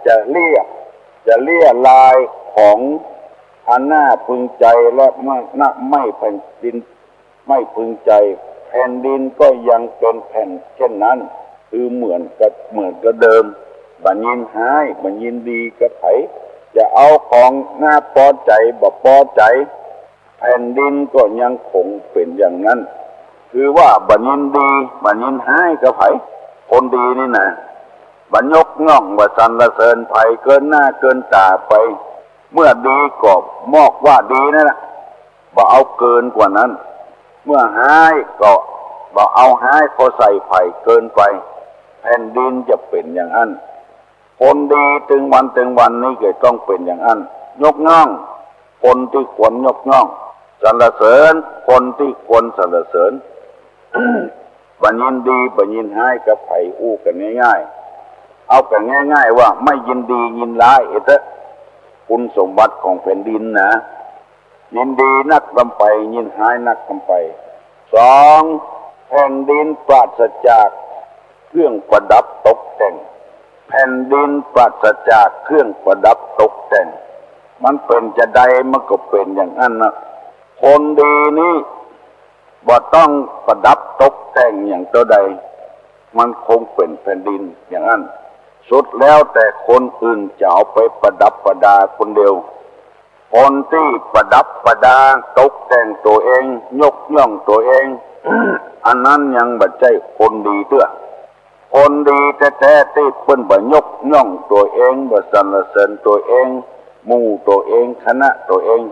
จะเลี่ยลายของอันน่าพึงใจและไม่แผ่นดินไม่พึงใจแผ่นดินก็ยังเป็นแผ่นเช่นนั้นคือเหมือนกับเดิมบัญญินหายบัญญินดีกับไผจะเอาของน่าพอใจบ่พอใจแผ่นดินก็ยังคงเป็นอย่างนั้นคือว่าบัญญินดีบัญญินหายกับไผคนดีนี่นะบัญยกย่องว่าสรรเสริญไผเกินหน้าเกินตาไปเมื่อดีก็มอกว่าดีนั่นแหละบ่เอาเกินกว่านั้นเมื่อหายก็บ่เอาหายพอใส่ไผ่เกินไปแผ่นดินจะเป็นอย่างนั้นคนดีถึงวันนี้ก็ต้องเป็นอย่างนั้นยกย่องคนที่ควรยกย่องสรรเสริญคนที่ควรสรรเสริญ บัญญินดีบัญญินหายกับไผ่อู้กันง่ายๆเอากันง่ายๆว่าไม่ยินดียินร้ายเถอะคุณสมบัติของแผ่นดินนะยินดีนักลำไปยินหายนักลำไปสองแผ่นดินปราศจากเครื่องประดับตกแต่งแผ่นดินปราศจากเครื่องประดับตกแต่งมันเป็นจะใดมันก็เป็นอย่างนั้นนะคนดีนี่บ่ต้องประดับตกแต่งอย่างตัวใดมันคงเป็นแผ่นดินอย่างนั้นสุดแล้วแต่คนอื่นจะเอาไปประดับประดาคนเดียวคนที่ประดับประดาตกแต่งตัวเองยกย่องตัวเอง อันนั้นยังบ่ใช่คนดีเด้อคนดีแท้ๆที่เพิ่นบ่ยกย่องตัวเองบ่สรรเสริญตัวเองหมู่ตัวเองคณะตัวเอง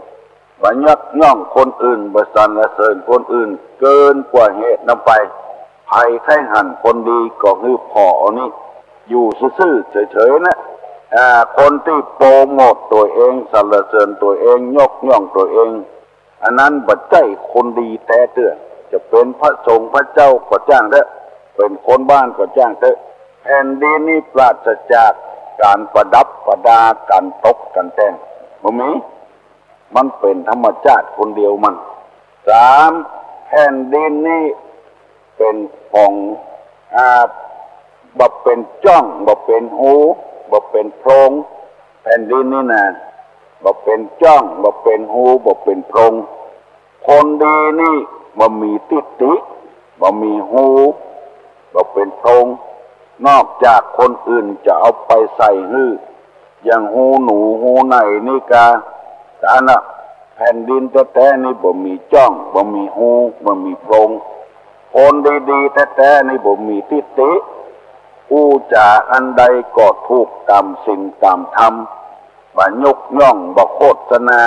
บ่ยกย่องคนอื่นบ่สรรเสริญคนอื่นเกินกว่าเหตุนำไปภัยไข้หันคนดีก็คือพ่อนี่อยู่ซื่อๆเฉยๆนะคนที่โปรโมทตัวเองสรรเสริญตัวเองยกย่องตัวเองอันนั้นบ่ใช่คนดีแท้เตื้อจะเป็นพระสงฆ์พระเจ้าก็จ้างเด้อเป็นคนบ้านก็จ้างเด้อแผ่นดินนี้ปราศจากการประดับประดาการตกกันแต่งบ่มีมันเป็นธรรมชาติคนเดียวมันสามแผ่นดินนี้เป็นของบ่เป็นจ้องบ่เป็นหูบ่เป็นโพรงแผ่นดินนี่นะบ่เป็นจ้องบ่เป็นหูบ่เป็นโพรงคนดีนี่บ่มีทิฏฐิบ่มีหูบ่เป็นโพรงนอกจากคนอื่นจะเอาไปใส่หื้ออย่างหูหนูหูไหนนี่กาอันน่ะแผ่นดินแท้ๆนี่บ่มีจ้องบ่มีหูบ่มีโพรงคนดีๆแท้ๆนี่บ่มีทิฏฐิผู้จาอันใดก็ถูกตามสิ่งตามธรรมบ่ยกย่องบ่โฆษณา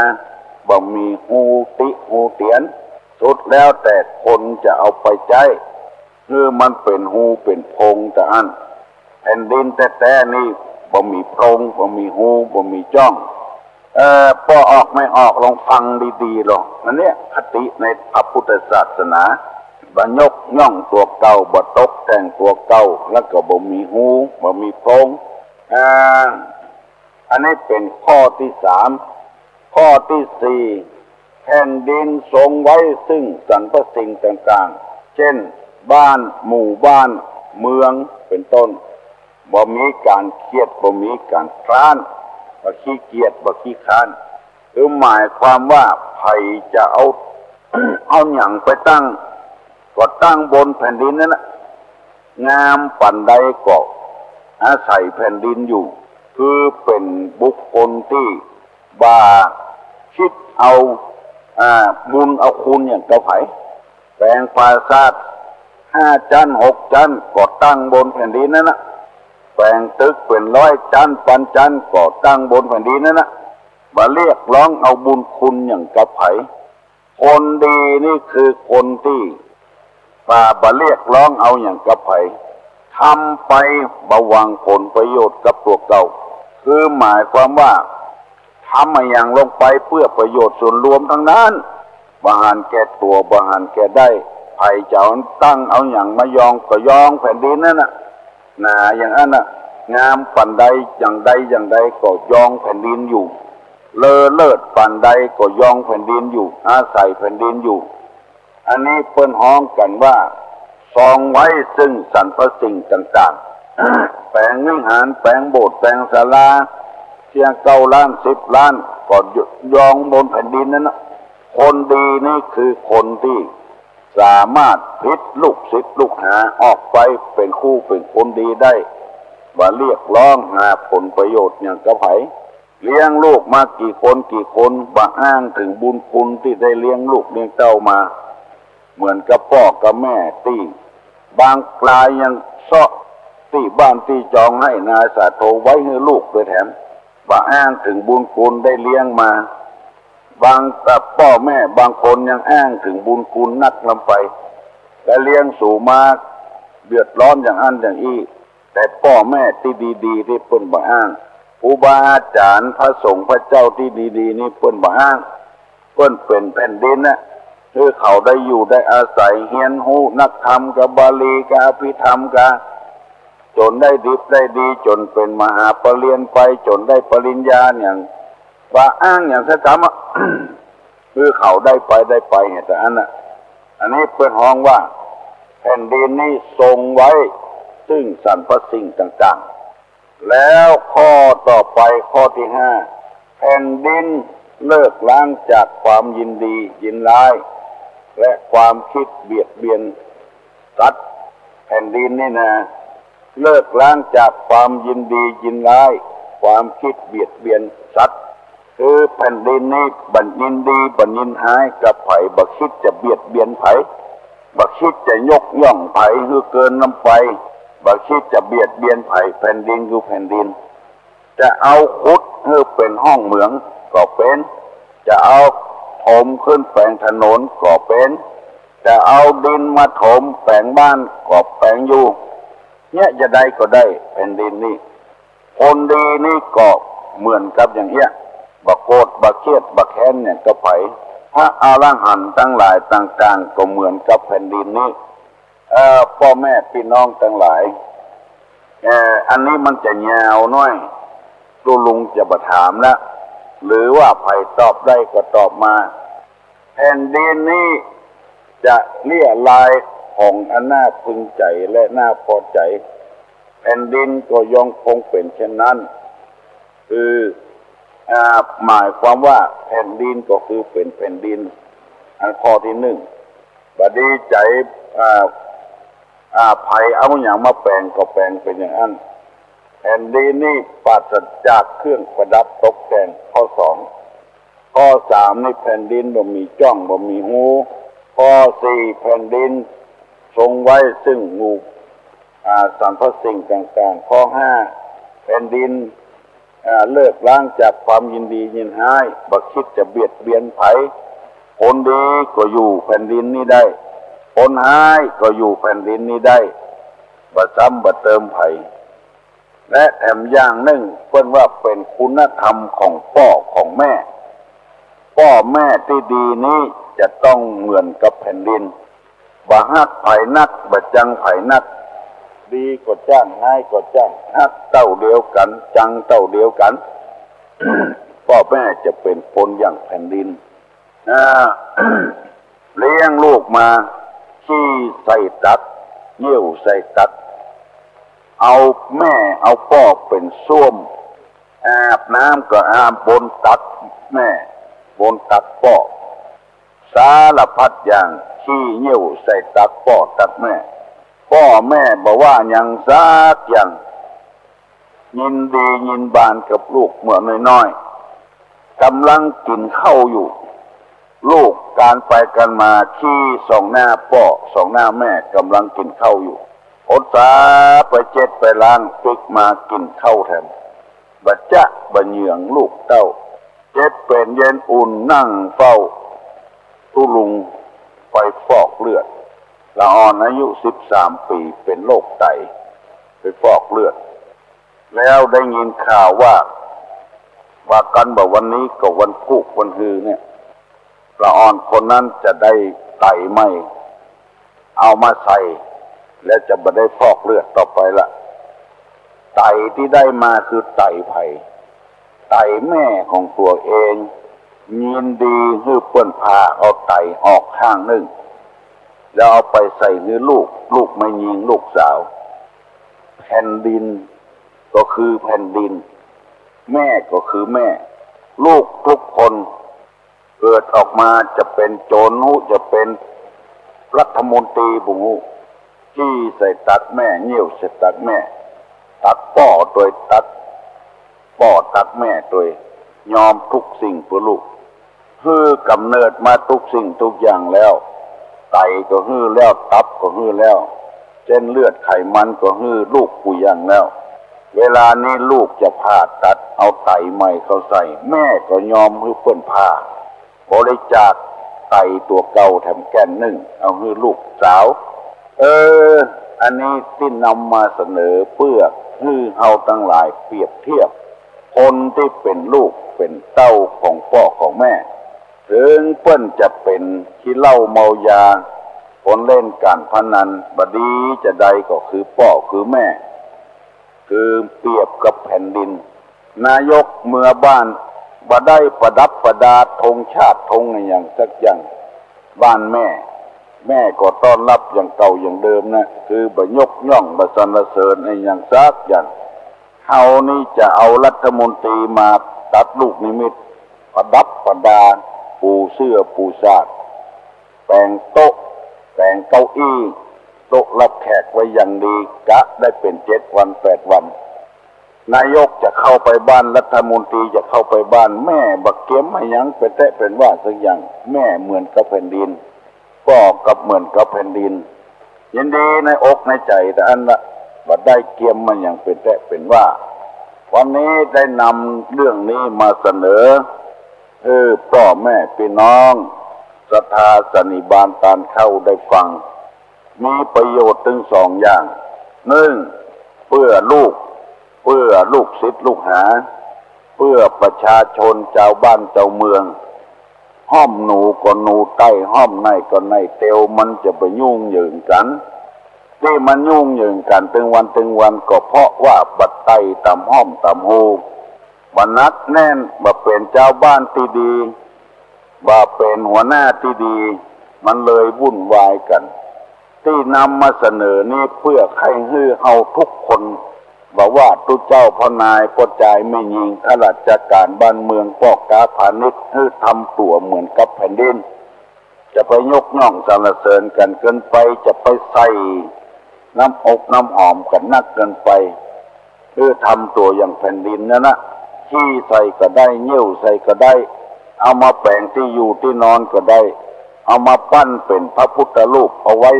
บ่มีหูติหูเตียนสุดแล้วแต่คนจะเอาไปใช้คือมันเป็นหูเป็นโพรงแต่อันแผ่นดินแท้ๆนี่บ่มีโพรงบ่มีหูบ่มีจ้องพอออกไม่ออกลองฟังดีๆหรอกอันเนี้ยคติในพระพุทธศาสนาบ่ยกย่องตัวเก่าบ่ตกแต่งตัวเก่าแล้วก็บ่มีหูบ่มีโพรงอันนี้เป็นข้อที่สามข้อที่สี่แผ่นดินทรงไว้ซึ่งสรรพสิ่งต่างๆเช่นบ้านหมู่บ้านเมืองเป็นต้นบ่มีการเครียดบ่มีการคร้านบ่ขี้เกียจบ่ขี้ค้านคือหมายความว่าไผจะเอา เอาหยังไปตั้งก็ตั้งบนแผ่นดินนั่นน่ะงามปานใดก็อาศัยแผ่นดินอยู่คือเป็นบุคคลที่บ่าคิดเอาบุญเอาคุณอย่างกระไผแปลงปราสาท5 ชั้น 6 ชั้นก็ตั้งบนแผ่นดินนั่นน่ะแปลงตึกเป็น100 ชั้นพันชั้นก็ตั้งบนแผ่นดินนั่นน่ะบ่เรียกร้องเอาบุญคุณอย่างกระไผคนดีนี่คือคนที่บ่เรียกร้องเอาอย่างกระไผทำไปบ่หวังผลประโยชน์กับตัวเก่าคือหมายความว่าทำอย่างลงไปเพื่อประโยชน์ส่วนรวมทั้งนั้นบ่หันแก่ตัวบ่หันแก่ได้ไผเจ้าตั้งเอาอย่างมายองก็ยองแผ่นดินนั่นน่ะอย่างนั้นน่ะงามปานใดอย่างใดก็ยองแผ่นดินอยู่เลอเลิศปานใดก็ยองแผ่นดินอยู่อาศัยแผ่นดินอยู่อันนี้เพิ่นฮ้องกันว่าทรงไว้ซึ่งสรรพสิ่งต่างๆ แปลงวิหารแปลงโบสถ์แปลงศาลาเชียง9 ล้าน10 ล้านก็ยองบนแผ่นดินนั้นนะคนดีนี่คือคนที่สามารถพิจลูกศิษย์ลูกหาออกไปเป็นคู่เป็นคนดีได้ว่าเรียกร้องหาผลประโยชน์อย่างกระไผเลี้ยงลูกมากี่คนบ่อ้างถึงบุญคุณที่ได้เลี้ยงลูกเลี้ยงเต้ามาเหมือนกับพ่อกับแม่ที่บางปลายยังเซาะที่บ้านที่จองให้นายสาโทไว้ให้ลูกโดยแถมบ่อ้างถึงบุญคุณได้เลี้ยงมาบางกับพ่อแม่บางคนยังอ้างถึงบุญคุณนักลำไปและเลี้ยงสู่มาเดือดร้อนอย่างอันอย่างอี้แต่พ่อแม่ที่ดีๆที่เพิ่นบ่อ้างครูบาอาจารย์พระสงฆ์พระเจ้าที่ดีๆนี่เพิ่นบ่อ้างเพิ่นเป็นแผ่นดินนะคือเขาได้อยู่ได้อาศัยเฮียนฮู้นักธรรมกับบาลีกับอภิธรรมกับจนได้ดิบได้ดีจนเป็นมหาปรริญญาไปจนได้ปริญญาอย่างว่าอ้างอย่างสักคำคือเขาได้ไปแต่อันนี้เพื่อนฮ้องว่าแผ่นดินนี้ทรงไว้ซึ่งสรรพสิ่งต่างๆแล้วข้อต่อไปข้อที่5แผ่นดินเลิกล้างจากความยินดียินร้ายและความคิดเบียดเบียนสัตว์แผ่นดินนี่นะเลิกล้างจากความยินดียินร้ายความคิดเบียดเบียนสัตว์คือแผ่นดินนี้บัญญินดีบัญญินหายกับไผบักคิดจะเบียดเบียนไผบักคิดจะยกย่องไผคือเกินน้ำไปบักคิดจะเบียดเบียนไผแผ่นดินคือแผ่นดินจะเอาขุดให้เป็นห้องเหมืองก็เป็นจะเอาถมขึ้นแปลงถนนก็เป็นจะเอาดินมาถมแปลงบ้านก็แปลงอยู่เนี่ยจะได้ก็ได้แผ่นดินนี่คนดีนี่ก็เหมือนกับอย่างเงี้ยบักโกรธบักเครียดบักแค้นเนี่ยก็ไปพระอรหันต์ทั้งหลายต่างๆก็เหมือนกับแผ่นดินนี้พ่อแม่พี่น้องทั้งหลายอันนี้มันจะยาวน้อยลุงจะมาถามละหรือว่าใครตอบได้ก็ตอบมาแผ่นดินนี้จะเลี่ยลายของอันน่าพึงใจและน่าพอใจแผ่นดินก็ยังคงเป็นเช่นนั้นคือหมายความว่าแผ่นดินก็คือเป็นแผ่นดินอันข้อที่1บัดนี้ใจไผเอาอย่างมาแปลงก็แปลงเป็นอย่างนั้นแผ่นดินนี่ปราศจากเครื่องประดับตกแต่งข้อ2ข้อ3นี่แผ่นดินบ่มีจ้องบ่มีหูข้อ4แผ่นดินทรงไว้ซึ่งงูสรรพสิ่งต่างๆข้อ5แผ่นดินเลิกล้างจากความยินดียินร้ายบักคิดจะเบียดเบียนไผคนดีก็อยู่แผ่นดินนี้ได้คนร้ายก็อยู่แผ่นดินนี้ได้บ่ซ้ำบ่เติมไผและแถมอย่างหนึ่งเพิ่นว่าเป็นคุณธรรมของพ่อของแม่ที่ดีนี้จะต้องเหมือนกับแผ่นดินบ่ฮักไผนักบ่จังไผนักดีก็จ้างง่ายก็จ้างฮักเต้าเดียวกันจังเต้าเดียวกัน พ่อแม่จะเป็นคนอย่างแผ่นดิน เลี้ยงลูกมาขี้ใส่ตักเยี่ยวใส่ตักเอาแม่เอาพ่อเป็นส้วมอาบน้ำก็อาบบนตักแม่บนตักพ่อสารพัดอย่างขี้เยี่ยวใส่ตักพ่อตักแม่พ่อแม่บอกว่าอย่างซักอย่างยินดียินบานกับลูกเมื่อน้อยๆกำลังกินข้าวอยู่ลูกการไปกันมาขี้ส่องหน้าพ่อส่องหน้าแม่กำลังกินข้าวอยู่อดสาไปเจ็ดไปล้างพลิกมากินข้าวแทนบัดจะบัเหยืองลูกเต้าเจ็บเป็นเย็นอุ่นนั่งเฝ้าตุลุงไปฟอกเลือดละอ่อนอายุ13 ปีเป็นโรคไตไปฟอกเลือดแล้วได้ยินข่าวว่ากันบอกวันนี้ก็วันพุธวันฮือเนี่ยละอ่อนคนนั้นจะได้ไตไหมเอามาใส่และจะไม่ได้ฟอกเลือดต่อไปละไตที่ได้มาคือไตไผ่ไตแม่ของตัวเองยินดีให้เปิ้นพาเอาไตออกข้างหนึ่งแล้วเอาไปใส่เนื้อลูกไม่ยิงลูกสาวแผ แผ่นดินก็คือแผ่นดินแม่ก็คือแม่ลูกทุกคนเกิดออกมาจะเป็นโจรหูจะเป็นรัฐมนตรีบุงูที่ใส่ตักแม่เงี้ยวใส่ตักแม่ตักป่อโดยตักป่อตักแม่โดยยอมทุกสิ่งเพื่อลูกฮื้อกำเนิดมาทุกสิ่งทุกอย่างแล้วไตก็ฮื้อแล้วตับก็ฮื้อแล้วเส้นเลือดไขมันก็ฮื้อลูกกูอย่างแล้วเวลานี้ลูกจะผ่าตัดเอาไตใหม่เขาใส่แม่ก็ยอมฮื้อเพิ่นผ่าบริจาคไตตัวเก่าแถมแก่นหนึ่งเอาฮื้อลูกสาวอันนี้ที่นำมาเสนอเพื่อฮื้อเฮาทั้งหลายเปรียบเทียบคนที่เป็นลูกเป็นเต้าของพ่อของแม่ถึงเพิ่นจะเป็นขี้เหล้าเมายาคนเล่นการพนันบดีจะใดก็คือพ่อคือแม่คือเปรียบกับแผ่นดินนายกเมื่อบ้านบ่ได้ประดับประดาธงชาติธงอย่างสักอย่างบ้านแม่ก็ต้อนรับอย่างเก่าอย่างเดิมนะคือบ่ยกย่องบ่สรรเสริญอย่างสักอย่างเฮานี่จะเอารัฐมนตรีมาตัดลูกนิมิตประดับประดาปูเสื้อปูสาดแต่งโต๊ะแต่งเก้าอี้โต๊ะรับแขกไว้อย่างดีกะได้เป็น7 วัน 8 วันนายกจะเข้าไปบ้านรัฐมนตรีจะเข้าไปบ้านแม่บักเก็มให้ยังเป็นแต่เป็นว่าสักอย่างแม่เหมือนกับแผ่นดินพ่อกับเหมือนกับแผ่นดินยินดีในอกในใจแต่อันละว่าได้เกียมมันอย่างเป็นแต่เป็นว่าวันนี้ได้นำเรื่องนี้มาเสนอพ่อแม่พี่น้องศรัทธาสันนิบาตตานเข้าได้ฟังมีประโยชน์ถึง2 อย่าง1เพื่อลูกศิษย์ลูกหาเพื่อประชาชนชาวบ้านชาวเมืองห้อมหนูก็หนูใต้ห้อมในก็ในเตียวมันจะไปยุ่งเหยิงกันที่มันยุ่งเหยิงกันตึงวันก็เพราะว่าบัดไตตามห้อมตามหูบรรนัดแน่นบ่เป็นเจ้าบ้านที่ดีบ่เป็นหัวหน้าที่ดีมันเลยวุ่นวายกันที่นำมาเสนอนี้เพื่อให้ฮื้อเฮาทุกคนบอกว่าตุเจ้าพ่อนายพ่อจ่ายไม่ยิงข้าราชการบ้านเมืองพ่อกาพาณิชย์ฮื้อทำตัวเหมือนกับแผ่นดินจะไปยกย่องสรรเสริญกันเกินไปจะไปใส่น้ำอกน้ำหอมกันนักเกินไปทำตัวอย่างแผ่นดินนะขี้ใส่ก็ได้เยี่ยวใส่ก็ได้เอามาแปลงที่อยู่ที่นอนก็ได้เอามาปั้นเป็นพระพุทธรูปเอาไว้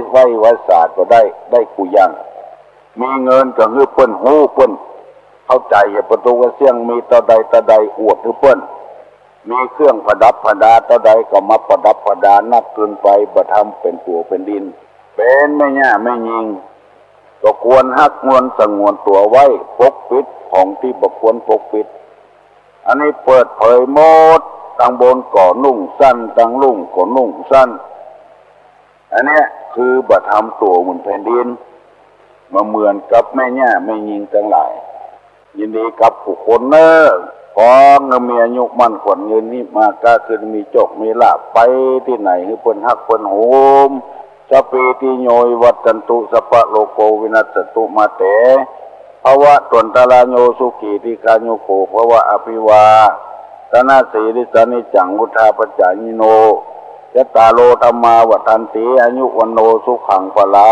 ศาสตร์ก็ได้กูยังมีเงินก็ฮื้อเปิ้นฮู้เปิ้นเข้าใจอย่าประตูกระเสียงมีตะใดอวดฮื้อเปิ้นมีเครื่องประดับประดาตะใดก็มาประดับประดานักเกินไปบ่ทำเป็นตัวเป็นดินเป็นไม่ย่าไม่ยิงก็ควรฮักงวนสงวนตัวไว้ปกปิดของที่บ่ควรปกปิดอันนี้เปิดเผยหมดตั้งบนก่อนุ่งสั้นตั้งลุ่งก่อนุ่งสั้นอันนี้คือบ่ทำตัวเหมือนแผ่นดินมาเหมือนกับแม่ย่าไม่ยิงทั้งหลายยินดีกับผู้คนขอเงินมีอายุมั่นขวัญเงินนี้มาก็คือมีโจกมีลาภไปที่ไหนให้เพิ่นฮักเพิ่นโหมสปีติโยยวัตันตุสัพพะโลโกวินัสสตุมาเตภวะตวนตาลาโยสุขีติกาโยโกภวะอภิวาตนาสีริสานิจังวุธาปัจจายิโนยะตาโลธรรมาวัฏันติอายุวันโนสุขังพลา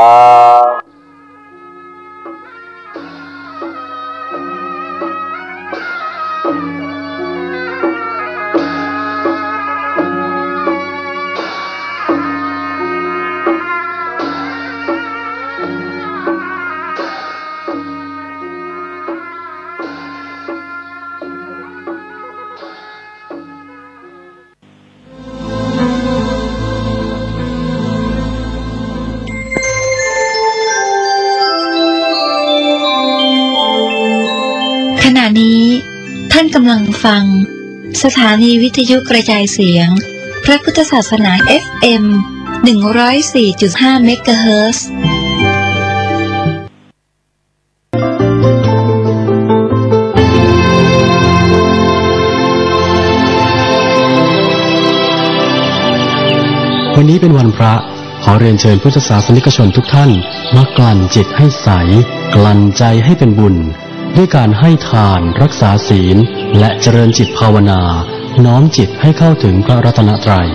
ขณะนี้ท่านกำลังฟังสถานีวิทยุกระจายเสียงพระพุทธศาสนา FM 104.5 เมกะเฮิรตซ์ วันนี้เป็นวันพระ ขอเรียนเชิญพุทธศาสนิกชนทุกท่านมากลั่นจิตให้ใสกลั่นใจให้เป็นบุญด้วยการให้ทานรักษาศีลและเจริญจิตภาวนาน้อมจิตให้เข้าถึงพระรัตนตรัย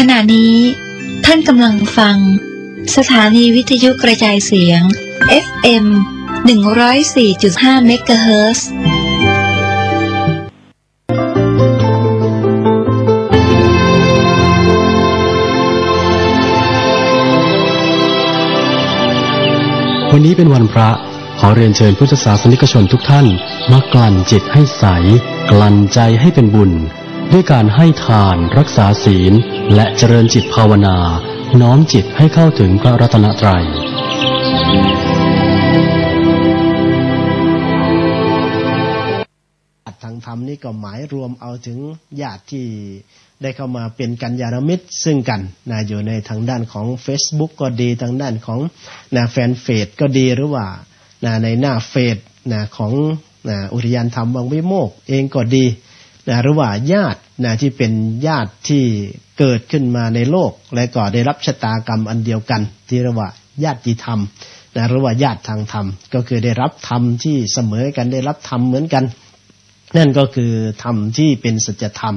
ขณะนี้ท่านกำลังฟังสถานีวิทยุกระจายเสียง FM 104.5 เมกะเฮิรตซ์ วันนี้เป็นวันพระขอเรียนเชิญพุทธศาสนิกชนทุกท่านมากลั่นจิตให้ใสกลั่นใจให้เป็นบุญด้วยการให้ทานรักษาศีลและเจริญจิตภาวนาน้อมจิตให้เข้าถึงพระรัตนตรัยทางธรรมนี่ก็หมายรวมเอาถึงญาติที่ได้เข้ามาเป็นกัลยาณมิตรซึ่งกันอยู่ในทางด้านของ Facebook ก็ดีทางด้านของแฟนเฟซก็ดีหรือว่าในหน้าเฟซของอุทยานธรรมวังวิโมกข์เองก็ดีหรือว่าญาติที่เป็นญาติที่เกิดขึ้นมาในโลกและก็ได้รับชะตากรรมอันเดียวกันที่เรียกว่าญาติธรรมหรือว่าญาติทางธรรมก็คือได้รับธรรมที่เสมอกันได้รับธรรมเหมือนกันนั่นก็คือธรรมที่เป็นสัจธรรม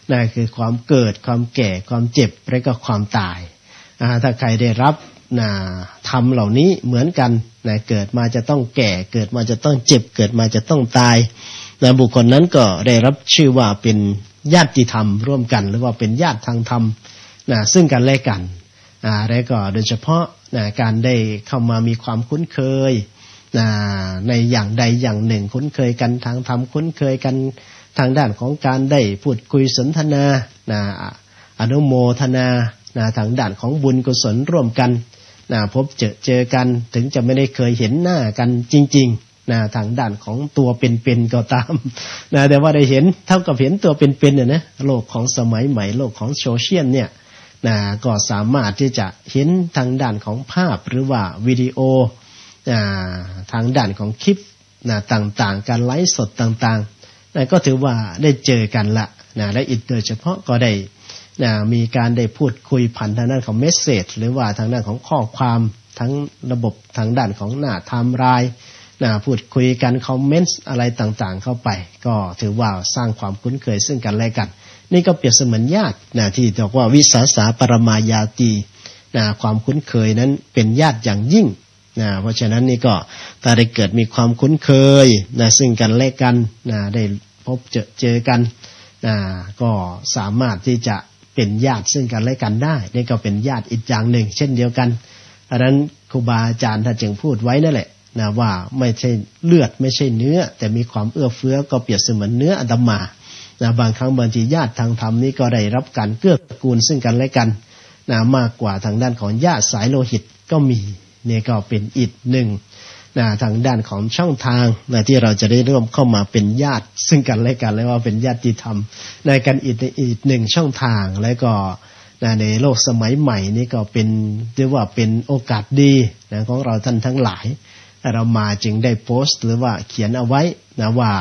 นั่นคือความเกิดความแก่ความเจ็บและก็ความตายถ้าใครได้รับธรรมเหล่านี้เหมือนกันเกิดมาจะต้องแก่เกิดมาจะต้องเจ็บเกิดมาจะต้องตายบุคคลนั้นก็ได้รับชื่อว่าเป็นญาติธรรมร่วมกันหรือว่าเป็นญาติทางธรรมซึ่งกันและกันและก็โดยเฉพาะการได้เข้ามามีความคุ้นเคยในอย่างใดอย่างหนึ่งคุ้นเคยกันทางธรรมคุ้นเคยกันทางด้านของการได้พูดคุยสนทนาอนุโมทนาทางด้านของบุญกุศลร่วมกันพบเจอกันถึงจะไม่ได้เคยเห็นหน้ากันจริงๆทางด้านของตัวเป็นๆก็ตามแต่ว่าได้เห็นเท่ากับเห็นตัวเป็นๆนะโลกของสมัยใหม่โลกของโซเชียลเนี่ยก็สามารถที่จะเห็นทางด้านของภาพหรือว่าวิดีโอทางด้านของคลิปต่างๆการไลฟ์สดต่างๆก็ถือว่าได้เจอกันละและอีกโดยเฉพาะก็ได้มีการได้พูดคุยผ่านทางด้านของเมสเสจหรือว่าทางด้านของข้อความทั้งระบบทางด้านของหน้าไทม์ไลน์พูดคุยกันคอมเมนต์อะไรต่างๆเข้าไปก็ถือว่าสร้างความคุ้นเคยซึ่งกันและกันนี่ก็เปรียบเสมือนญาติที่บอกว่าวิสาสาปรมายาตีความคุ้นเคยนั้นเป็นญาติอย่างยิ่งเพราะฉะนั้นนี่ก็ถ้าได้เกิดมีความคุ้นเคยซึ่งกันและกันได้พบเจอกันก็สามารถที่จะเป็นญาติซึ่งกันและกันได้นี่ก็เป็นญาติอีกอย่างหนึ่งเช่นเดียวกันดังนั้นครูบาอาจารย์ท่านจึงพูดไว้นั่นแหละว่าไม่ใช่เลือดไม่ใช่เนื้อแต่มีความเอื้อเฟื้อก็เปรียบเสมือนเนื้ออาตมาบางครั้งบางทีญาติทางธรรมนี้ก็ได้รับการเกื้อกูลซึ่งกันและกันมากกว่าทางด้านของญาติสายโลหิตก็มีนี่ก็เป็นอีกหนึ่งทางด้านของช่องทางที่เราจะได้ร่วมเข้ามาเป็นญาติซึ่งกันและกันและว่าเป็นญาติธรรมในกันอีกหนึ่งช่องทางแล้วก็ในโลกสมัยใหม่นี่ก็เป็นเรียกว่าเป็นโอกาสดีของเราท่านทั้งหลายเรามาจึงได้โพสต์หรือว่าเขียนเอาไว้ว่า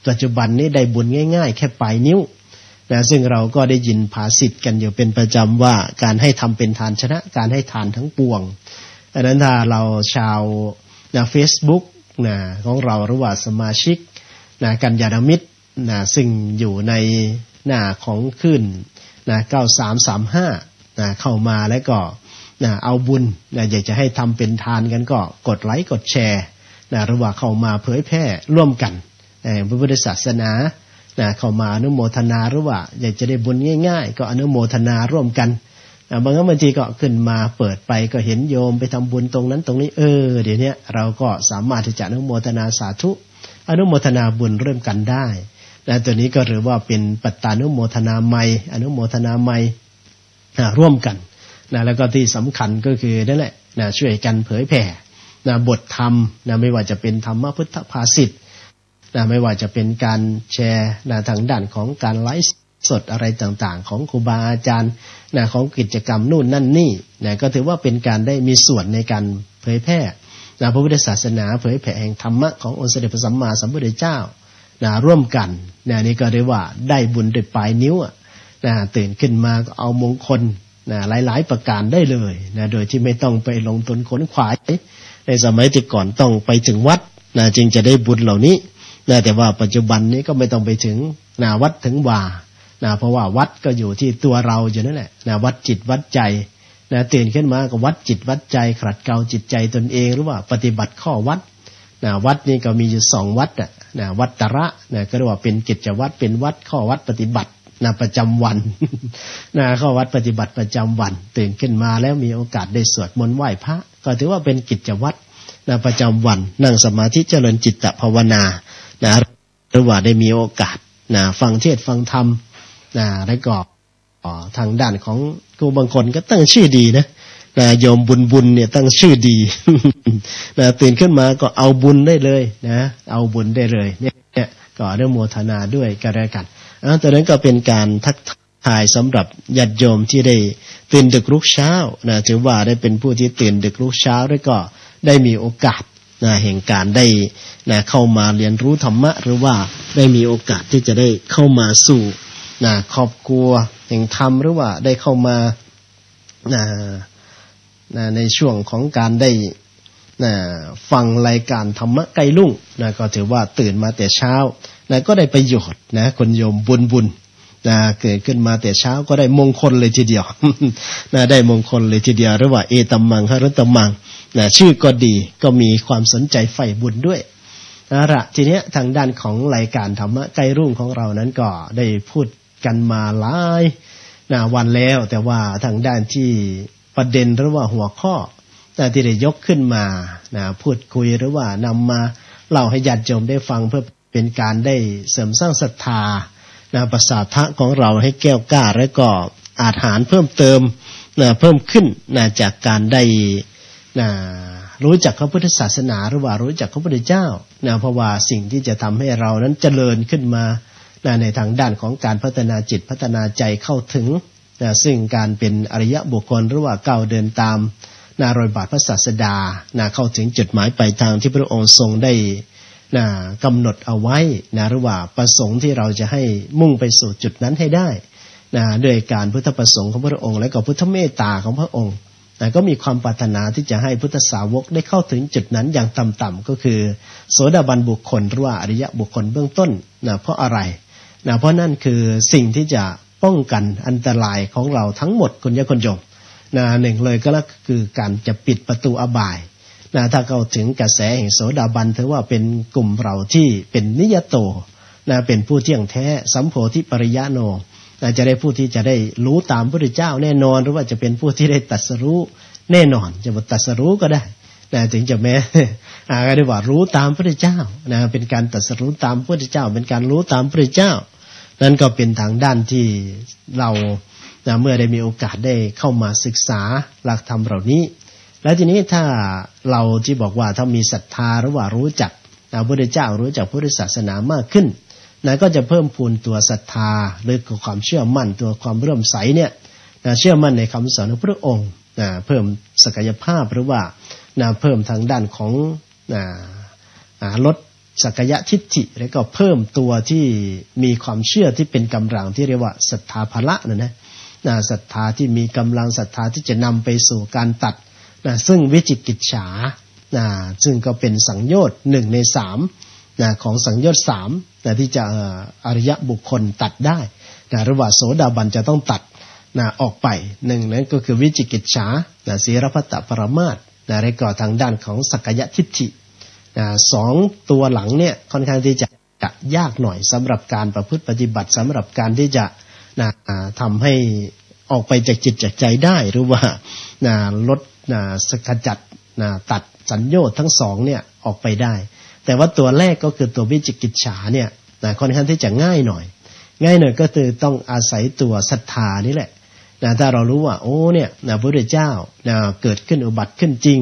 ปัจจุบันนี้ได้บุญง่ายๆแค่ปลายนิ้วซึ่งเราก็ได้ยินภาษิตกันอยู่เป็นประจำว่าการให้ทำเป็นทานชนะการให้ทานทั้งปวงดังนั้นถ้าเราชาวFacebook ของเราหรือว่าสมาชิกกัลยาณมิตรซึ่งอยู่ในหน้าของขึ้น9335เข้ามาแล้วก็เอาบุญอยากจะให้ทำเป็นทานกันก็กดไลค์กดแชร์หรือว่าเข้ามาเผยแพร่ร่วมกันพระพุทธศาสนา เข้ามาอนุโมทนาหรือว่าอยากจะได้บุญง่ายๆก็อนุโมทนาร่วมกันบางทีก็ขึ้นมาเปิดไปก็เห็นโยมไปทำบุญตรงนั้นตรงนี้เดี๋ยวนี้เราก็สามารถที่จะอนุโมทนาสาธุอนุโมทนาบุญร่วมกันได้ตัวนี้ก็หรือว่าเป็นปัตตานุโมทนาไมยอนุโมทนาไมยร่วมกันแล้วก็ที่สำคัญก็คือนั่นแหละช่วยกันเผยแผ่บทธรรมไม่ว่าจะเป็นธรรมพุทธภาษิตไม่ว่าจะเป็นการแชร์ทางด้านของการไลฟ์สดอะไรต่างๆของครูบาอาจารย์ของกิจกรรมนู่นนั่นนี่ก็ถือว่าเป็นการได้มีส่วนในการเผยแพร่พระพุทธศาสนาเผยแผ่แห่งธรรมะขององค์สมเด็จพระสัมมาสัมพุทธเจ้าร่วมกันนี่ก็เรียกว่าได้บุญด้วยปลายนิ้วตื่นขึ้นมาก็เอามงคลหลายๆประการได้เลยโดยที่ไม่ต้องไปลงทุนขนขวายในสมัยที่ก่อนต้องไปถึงวัดจึงจะได้บุญเหล่านี้แต่ว่าปัจจุบันนี้ก็ไม่ต้องไปถึงวัดถึงว่าเพราะว่าวัดก็อยู่ที่ตัวเราอยู่นั่นแหละวัดจิตวัดใจตื่นขึ้นมาก็วัดจิตวัดใจขัดเกลาจิตใจตนเองหรือว่าปฏิบัติข้อวัดวัดนี่ก็มีอยู่2วัดวัดตระก็เรียกว่าเป็นกิจวัตรเป็นวัดข้อวัดปฏิบัติประจำวันข้อวัดปฏิบัติประจำวันตื่นขึ้นมาแล้วมีโอกาสได้สวดมนต์ไหว้พระก็ถือว่าเป็นกิจวัตรประจำวันนั่งสมาธิเจริญจิตภาวนาหรือว่าได้มีโอกาสฟังเทศน์ฟังธรรมแล้วก็ทางด้านของครูบางคนก็ตั้งชื่อดีนะโยมบุญเนี่ยตั้งชื่อดี ตื่นขึ้นมาก็เอาบุญได้เลยเอาบุญได้เลยเนี่ยก็อนุโมทนาด้วยกันแล้วกันตอนนั้นก็เป็นการทักทายสำหรับญาติโยมที่ได้ตื่นดึกลุกเช้าถือว่าได้เป็นผู้ที่ตื่นดึกลุกเช้าแล้วก็ได้มีโอกาสแห่งการได้เข้ามาเรียนรู้ธรรมะหรือว่าได้มีโอกาสที่จะได้เข้ามาสู่ครอบครัวแห่งธรรมหรือว่าได้เข้ามาในช่วงของการได้ฟังรายการธรรมะใกล้รุ่งก็ถือว่าตื่นมาแต่เช้าก็ได้ประโยชน์คนโยมบุญเกิดขึ้นมาแต่เช้าก็ได้มงคลเลยทีเดียว ได้มงคลเลยทีเดียวหรือว่าเอตัมมังหฤตัมมังชื่อก็ดีก็มีความสนใจใฝ่บุญด้วยทีนี้ทางด้านของรายการธรรมะใกล้รุ่งของเรานั้นก็ได้พูดกันมาหลายวันแล้วแต่ว่าทางด้านที่ประเด็นหรือว่าหัวข้อที่ได้ยกขึ้นมาพูดคุยหรือว่านำมาเล่าให้ญาติโยมได้ฟังเพื่อเป็นการได้เสริมสร้างศรัทธาประสาทะของเราให้แก้วกล้าและก็อาหารเพิ่มเติมเพิ่มขึ้นจากการได้รู้จักพระพุทธศาสนาหรือว่ารู้จักพระพุทธเจ้าเพราะว่าสิ่งที่จะทำให้เรานั้นเจริญขึ้นมาในทางด้านของการพัฒนาจิตพัฒนาใจเข้าถึงซึ่งการเป็นอริยบุคคลหรือว่าก้าวเดินตามรอยบาทพระศาสดาเข้าถึงจุดหมายปลายทางที่พระองค์ทรงได้กำหนดเอาไว้หรือว่าประสงค์ที่เราจะให้มุ่งไปสู่จุดนั้นให้ได้ด้วยการพุทธประสงค์ของพระองค์และก็พุทธเมตตาของพระองค์ก็มีความปรารถนาที่จะให้พุทธสาวกได้เข้าถึงจุดนั้นอย่างต่ำๆก็คือโสดาบันบุคคลหรือว่าอริยบุคคลเบื้องต้นเพราะอะไรเพราะนั่นคือสิ่งที่จะป้องกันอันตรายของเราทั้งหมดคนยะคนโยมหนึ่งเลยก็คือการจะปิดประตูอบายถ้าเข้าถึงกระแสแห่งโสดาบันถือว่าเป็นกลุ่มเราที่เป็นนิยโตเป็นผู้เที่ยงแท้สัมโพธิปริยโนจะได้ผู้ที่จะได้รู้ตามพระพุทธเจ้าแน่นอนหรือว่าจะเป็นผู้ที่ได้ตรัสรู้แน่นอนจะบอกตรัสรู้ก็ได้ถึงจะแม้ก็ได้ว่ารู้ตามพระพุทธเจ้าเป็นการตรัสรู้ตามพระพุทธเจ้าเป็นการรู้ตามพระพุทธเจ้านั่นก็เป็นทางด้านที่เราเมื่อได้มีโอกาสได้เข้ามาศึกษาหลักธรรมเหล่านี้แล้วทีนี้ถ้าเราที่บอกว่าถ้ามีศรัทธาหรือว่ารู้จักพระพุทธเจ้ารู้จักพุทธศาสนามากขึ้นก็จะเพิ่มพูนตัวศรัทธาหรือความเชื่อมั่นตัวความเลื่อมใสเนี่ยเชื่อมั่นในคำสอนของพระองค์เพิ่มศักยภาพหรือว่าเพิ่มทางด้านของลดสักกายทิฏฐิแล้วก็เพิ่มตัวที่มีความเชื่อที่เป็นกำลังที่เรียกว่าศรัทธาภละศรัทธาที่มีกำลังศรัทธาที่จะนำไปสู่การตัดซึ่งวิจิกิจฉาซึ่งก็เป็นสังโยชน์1 ใน 3ของสังโยชน์3ที่จะอริยบุคคลตัดได้หรือว่าโสดาบันจะต้องตัดออกไป1นั้นก็คือวิจิกิจฉาศีลพัตตปรมาสแล้วก็ทางด้านของสักกายทิฏฐิ2ตัวหลังเนี่ยค่อนข้างที่จะ จะยากหน่อยสำหรับการประพฤติปฏิบัติสำหรับการที่จะทำให้ออกไปจากจิตจากใจได้หรือว่าลดสกัดจัดตัดสัญโยชน์ทั้งสองเนี่ยออกไปได้แต่ว่าตัวแรกก็คือตัววิจิกิจฉาเนี่ยค่อนข้างที่จะง่ายหน่อยก็คือต้องอาศัยตัวศรัทธานี่แหละถ้าเรารู้ว่าโอ้เนี่ยพระพุทธเจ้าเกิดขึ้นอุบัติขึ้นจริง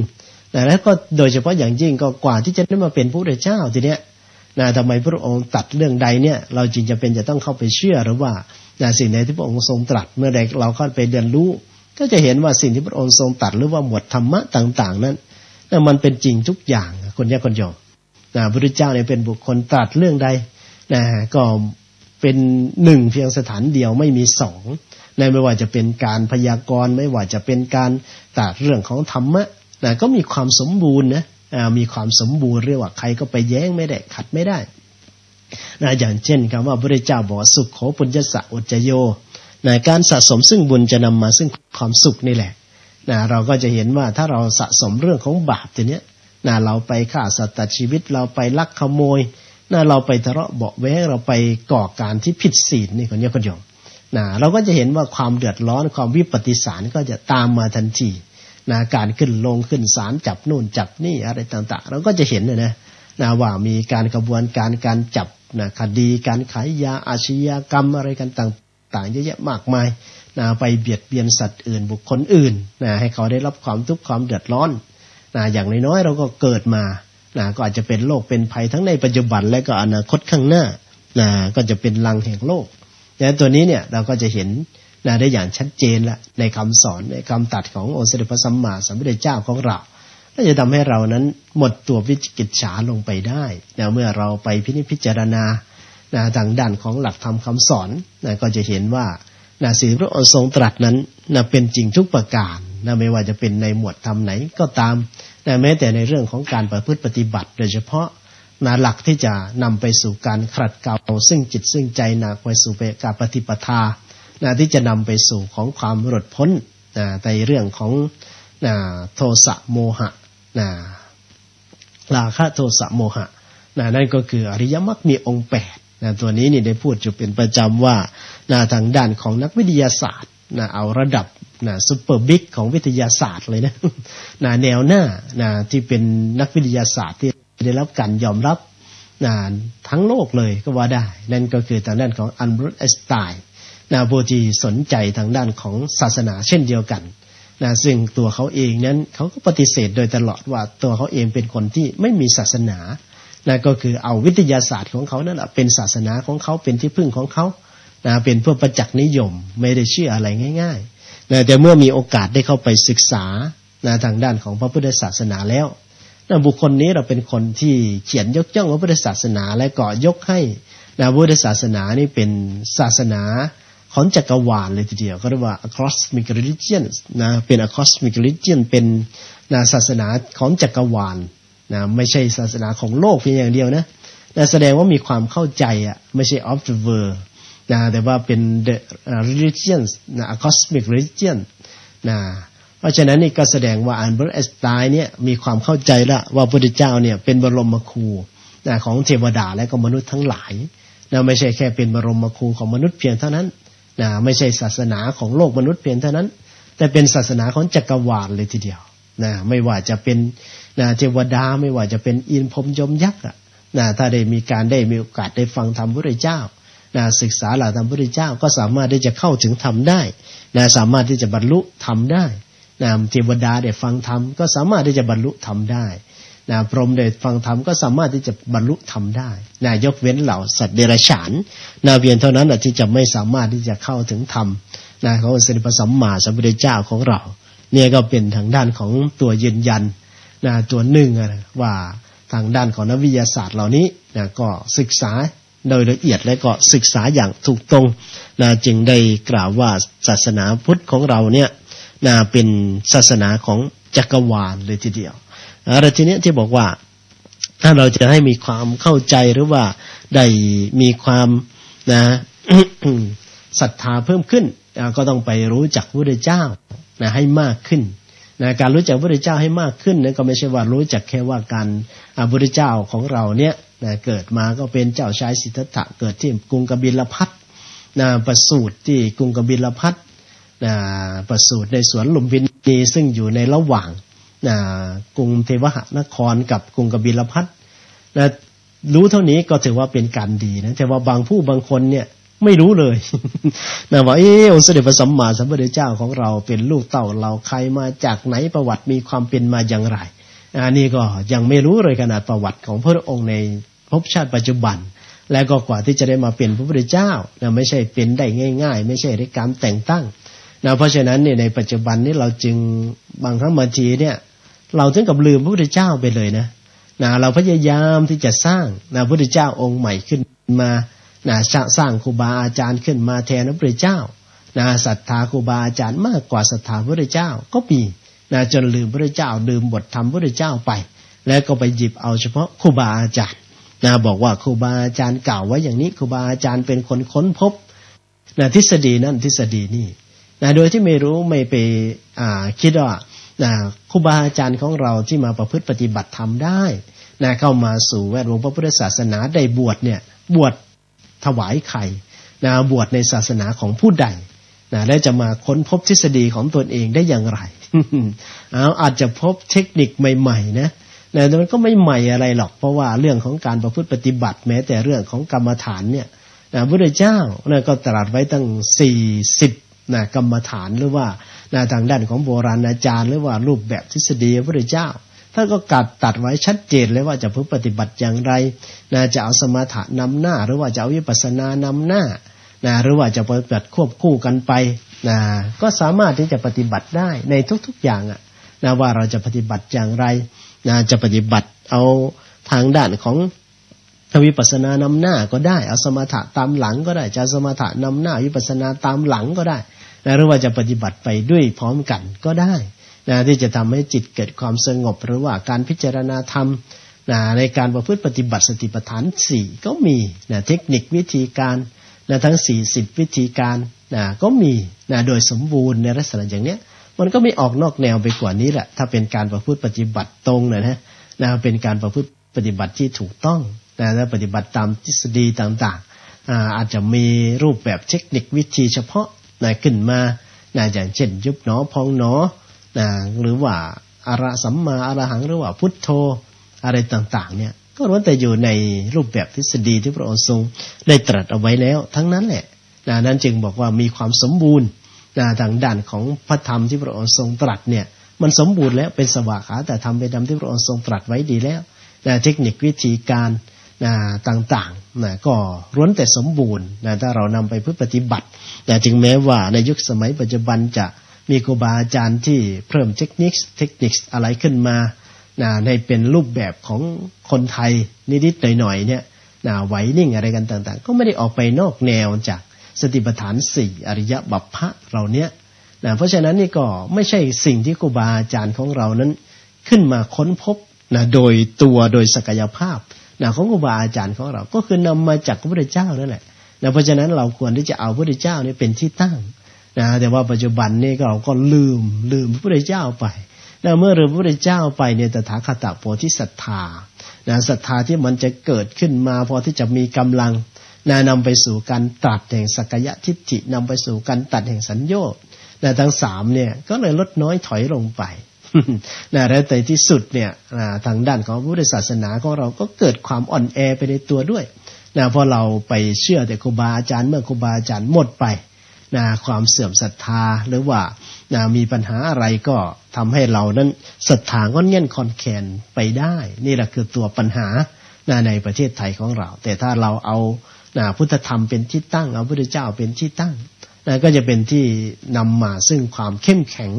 แล้วก็โดยเฉพาะอย่างยิ่งก็กว่าที่จะได้มาเป็นพระพุทธเจ้าทีเนี้ยทำไมพระองค์ตัดเรื่องใดเนี่ยเราจริงจะเป็นจะต้องเข้าไปเชื่อหรือว่าสิ่งใดที่พระองค์ทรงตรัสเมื่อใดเราเข้าไปเรียนรู้ก็จะเห็นว่าสิ่งที่พระองค์ทรงตรัสหรือว่าหมวดธรรมะต่างๆนั้นมันเป็นจริงทุกอย่างคนยากคนโยมพระพุทธเจ้าเนี่ยเป็นบุคคลตรัสเรื่องใดก็เป็นหนึ่งเพียงสถานเดียวไม่มีสองไม่ว่าจะเป็นการพยากรณ์ไม่ว่าจะเป็นการตรัสเรื่องของธรรมะก็มีความสมบูรณ์นะมีความสมบูรณ์เรียกว่าใครก็ไปแย้งไม่ได้ขัดไม่ได้อย่างเช่นคำว่าพระพุทธเจ้าบอกสุขโขปุญญสะอุจจโยการสะสมซึ่งบุญจะนำมาซึ่งความสุขนี่แหละเราก็จะเห็นว่าถ้าเราสะสมเรื่องของบาปทีเนี้ยเราไปฆ่าสัตว์ตัดชีวิตเราไปลักขโมยเราไปทะเลาะเบาะแว้งเราไปก่อการที่ผิดศีลนี่คนนี้คนโยมเราก็จะเห็นว่าความเดือดร้อนความวิปฏิสารก็จะตามมาทันทีการขึ้นลงขึ้นศาลจับนู่นจับนี่อะไรต่างๆเราก็จะเห็นนะว่ามีการกระบวนการจับคดีการขายยาอาชญากรรมอะไรกันต่างๆเยอะแยะมากมายไปเบียดเบียนสัตว์อื่นบุคคลอื่นให้เขาได้รับความทุกข์ความเดือดร้อนอย่างน้อยๆเราก็เกิดมาก็อาจจะเป็นโรคเป็นภัยทั้งในปัจจุบันและก็อนาคตข้างหน้าก็จะเป็นลังแห่งโลกตัวนี้เนี่ยเราก็จะเห็นได้อย่างชัดเจนละในคำสอนในคำตรัสขององค์สมเด็จพระสัมมาสัมพุทธเจ้าของเราก็จะทำให้เรานั้นหมดตัววิจิกิจฉาลงไปได้เมื่อเราไปพิจารณาทางด้านของหลักธรรมคำสอนก็จะเห็นว่าสิ่งที่พระองค์ทรงตรัสนั้นเป็นจริงทุกประการไม่ว่าจะเป็นในหมวดธรรมไหนก็ตามแม้แต่ในเรื่องของการประพฤติปฏิบัติโดยเฉพาะหลักที่จะนำไปสู่การขัดเกลาซึ่งจิตซึ่งใจไปสู่การปฏิปทาที่จะนำไปสู่ของความหลุดพ้นในเรื่องของโทสะโมหะราคะโทสะโมหะนั่นก็คืออริยมรรคมีองค์8ตัวนี้นี่ได้พูดอยู่เป็นประจำว่าทางด้านของนักวิทยาศาสตร์เอาระดับซุปเปอร์บิ๊กของวิทยาศาสตร์เลยนะแนวหน้าที่เป็นนักวิทยาศาสตร์ที่ได้รับการยอมรับทั้งโลกเลยก็ว่าได้นั่นก็คือทางด้านของอัลเบิร์ตไอน์สไตน์ผู้ที่สนใจทางด้านของศาสนาเช่นเดียวกันซึ่งตัวเขาเองนั้นเขาก็ปฏิเสธโดยตลอดว่าตัวเขาเองเป็นคนที่ไม่มีศาสนาก็คือเอาวิทยาศาสตร์ของเขานั่นแหละเป็นศาสนาของเขาเป็นที่พึ่งของเขาเป็นพวกประจักษ์นิยมไม่ได้เชื่ออะไรง่ายๆแต่เมื่อมีโอกาสได้เข้าไปศึกษาทางด้านของพระพุทธศาสนาแล้วบุคคลนี้เราเป็นคนที่เขียนยกย่องพระพุทธศาสนาและก็ยกให้พระพุทธศาสนานี่เป็นศาสนาของจักรวาลเลยทีเดียวก็เรียกว่า cosmic religion เป็น cosmic religion เป็นศาสนาของจักรวาลไม่ใช่ศาสนาของโลกเพียงอย่างเดียวนะแสดงว่ามีความเข้าใจไม่ใช่ of the world แต่ว่าเป็น the religion cosmic religion เพราะฉะนั้นนี่ก็แสดงว่าอัลเบิร์ตไอน์สไตน์เนี่ยมีความเข้าใจละว่าพระพุทธเจ้าเนี่ยเป็นบรมครูของเทวดาและก็มนุษย์ทั้งหลายไม่ใช่แค่เป็นบรมครูของมนุษย์เพียงเท่านั้นไม่ใช่ศาสนาของโลกมนุษย์เพียงเท่านั้นแต่เป็นศาสนาของจักรวาลเลยทีเดียวไม่ว่าจะเป็นเทวดาไม่ว่าจะเป็นอินทร์พรหมยมยักษ์ถ้าได้มีโอกาสได้ฟังธรรมพระพุทธเจ้าศึกษาหลักธรรมพระพุทธเจ้าก็สามารถที่จะเข้าถึงธรรมได้สามารถที่จะบรรลุธรรมได้เทวดาได้ฟังธรรมก็สามารถที่จะบรรลุธรรมได้พรหมได้ฟังธรรมก็สามารถที่จะบรรลุธรรมได้ยกเว้นเหล่าสัตว์เดรัจฉานเพียงเท่านั้นที่จะไม่สามารถที่จะเข้าถึงธรรมขององค์สมเด็จพระสัมมาสัมพุทธเจ้าของเราเนี่ยก็เป็นทางด้านของตัวยืนยันตัวหนึ่งว่าทางด้านของนักวิทยาศาสตร์เหล่านี้ก็ศึกษาโดยละเอียดและก็ศึกษาอย่างถูกตรงจึงได้กล่าวว่าศาสนาพุทธของเราเนี่ยเป็นศาสนาของจักรวาลเลยทีเดียวอะไรทีนี้ที่บอกว่าถ้าเราจะให้มีความเข้าใจหรือว่าได้มีความศรัทธาเพิ่มขึ้นก็ต้องไปรู้จักพระพุทธเจ้าให้มากขึ้นการรู้จักพระพุทธเจ้าให้มากขึ้นนั้นก็ไม่ใช่ว่ารู้จักแค่ว่าการพระพุทธเจ้าของเราเนี่ย นะเกิดมาก็เป็นเจ้าชายสิทธัตถะเกิดที่กรุงกบิลพัสต์นะประสูติที่กรุงกบิลพัสต์นะประสูติในสวนลุมพินีซึ่งอยู่ในระหว่างนะกรุงเทวหนครกับกรุงกบิลพัสต์นะรู้เท่านี้ก็ถือว่าเป็นการดีนะแต่ว่าบางผู้บางคนเนี่ยไม่รู้เลย นะว่าองค์เสด็จพระสัมมาสัมพุทธเจ้าของเราเป็นลูกเต้าเราใครมาจากไหนประวัติมีความเป็นมาอย่างไรอันนี้ก็ยังไม่รู้เลยขนาดประวัติของพระองค์ในภพชาติปัจจุบันและก็กว่าที่จะได้มาเป็นพระพุทธเจ้านะไม่ใช่เป็นได้ง่ายๆไม่ใช่ด้วยการแต่งตั้งนะเพราะฉะนั้นเนี่ยในปัจจุบันนี้เราจึงบางครั้งบางทีเนี่ยเราถึงกับลืมพระพุทธเจ้าไปเลยนะเราพยายามที่จะสร้างพระพุทธเจ้าองค์ใหม่ขึ้นมาสร้างครูบาอาจารย์ขึ้นมาแทนพระพุทธเจ้าศรัทธาครูบาอาจารย์มากกว่าศรัทธาพระพุทธเจ้าก็มีจนลืมพระพุทธเจ้าลืมบทธรรมพระพุทธเจ้าไปแล้วก็ไปหยิบเอาเฉพาะครูบาอาจารย์บอกว่าครูบาอาจารย์กล่าวไว้อย่างนี้ครูบาอาจารย์เป็นคนค้นพบทฤษฎีนั้นทฤษฎีนี้โดยที่ไม่รู้ไม่ไปคิดว่าครูบาอาจารย์ของเราที่มาประพฤติปฏิบัติธรรมได้เข้ามาสู่แวดวงพระพุทธศาสนาได้บวชเนี่ยบวชถวายไข่บวชในศาสนาของผู้ใดและจะมาค้นพบทฤษฎีของตนเองได้อย่างไร อาจจะพบเทคนิคใหม่ๆนะแต่มันก็ไม่ใหม่อะไรหรอกเพราะว่าเรื่องของการประพฤติปฏิบัติแม้แต่เรื่องของกรรมฐานเนี่ยพระพุทธเจ้าก็ตรัสไว้ตั้ง40กรรมฐานหรือว่าทางด้านของโบราณอาจารย์หรือว่ารูปแบบทฤษฎีพระพุทธเจ้าท่านก็ตัดไว้ชัดเจนเลยว่าจะปฏิบัติอย่างไรจะเอาสมถะนำหน้าหรือว่าจะเอาวิปัสสนานำหน้าหรือว่าจะปฏิบัติควบคู่กันไปก็สามารถที่จะปฏิบัติได้ในทุกๆอย่างว่าเราจะปฏิบัติอย่างไรจะปฏิบัติเอาทางด้านของวิปัสสนานำหน้าก็ได้เอาสมถะตามหลังก็ได้จะสมถะนำหน้าวิปัสสนาตามหลังก็ได้หรือว่าจะปฏิบัติไปด้วยพร้อมกันก็ได้ที่จะทำให้จิตเกิดความสงบหรือว่าการพิจารณาธรรมในการประพฤติปฏิบัติสติปัฏฐาน4ก็มีเทคนิควิธีการทั้ง40วิธีการก็มีโดยสมบูรณ์ในลักษณะอย่างเนี้ยมันก็ไม่ออกนอกแนวไปกว่านี้แหละถ้าเป็นการประพฤติปฏิบัติตรงนะเป็นการประพฤติปฏิบัติที่ถูกต้องและปฏิบัติตามทฤษฎีต่างๆอาจจะมีรูปแบบเทคนิควิธีเฉพาะขึ้นมาอย่างเช่นยุบหนอพองหนอหรือว่าอรสัมมาอรหังหรือว่าพุทโธอะไรต่างๆเนี่ยก็ล้วนแต่อยู่ในรูปแบบทฤษฎีที่พระองค์ทรงได้ตรัสเอาไว้แล้วทั้งนั้นแหละนั้นจึงบอกว่ามีความสมบูรณ์ทางด้านของพระธรรมที่พระองค์ทรงตรัสเนี่ยมันสมบูรณ์แล้วเป็นสวากขาแต่ธรรมเป็นธรรมที่พระองค์ทรงตรัสไว้ดีแล้วเทคนิควิธีการต่างๆก็ล้วนแต่สมบูรณ์ถ้าเรานำไปปฏิบัติถึงแม้ว่าในยุคสมัยปัจจุบันจะมีครูบาอาจารย์ที่เพิ่มเทคนิคอะไรขึ้นมาในเป็นรูปแบบของคนไทยนิดๆหน่อยๆเนี่ยไหวนิ่งอะไรกันต่างๆก็ไม่ได้ออกไปนอกแนวจากสติปัฏฐาน4อริยบัพพะเราเนี่ยเพราะฉะนั้นนี่ก็ไม่ใช่สิ่งที่ครูบาอาจารย์ของเรานั้นขึ้นมาค้นพบโดยตัวโดยศักยภาพของครูบาอาจารย์ของเราก็คือนำมาจากพระพุทธเจ้านั่นแหละเพราะฉะนั้นเราควรที่จะเอาพระพุทธเจ้านี่เป็นที่ตั้งแต่ว่าปัจจุบันนี่เราก็ลืมพระพุทธเจ้าไปเมื่อลืมพระพุทธเจ้าไปเนี่ยตถาคตโพธิศรัทธาศรัทธาที่มันจะเกิดขึ้นมาพอที่จะมีกำลังนำไปสู่การตัดแห่งสักยทิฏฐินำไปสู่การตัดแห่งสัญโยชน์ทั้ง3เนี่ยก็เลยลดน้อยถอยลงไป แล้วแต่ที่สุดเนี่ยทางด้านของพุทธศาสนาของเราก็เกิดความอ่อนแอไปในตัวด้วยเพราะเราไปเชื่อแต่ครูบาอาจารย์เมื่อครูบาอาจารย์หมดไปความเสื่อมศรัทธาหรือว่ามีปัญหาอะไรก็ทำให้เรานั้นศรัทธาก็เงี้ยนคอนแคนไปได้นี่แหละคือตัวปัญหาในประเทศไทยของเราแต่ถ้าเราเอาพุทธธรรมเป็นที่ตั้งเอาพุทธเจ้าเป็นที่ตั้งก็จะเป็นที่นำมาซึ่งความเข้มแข็ง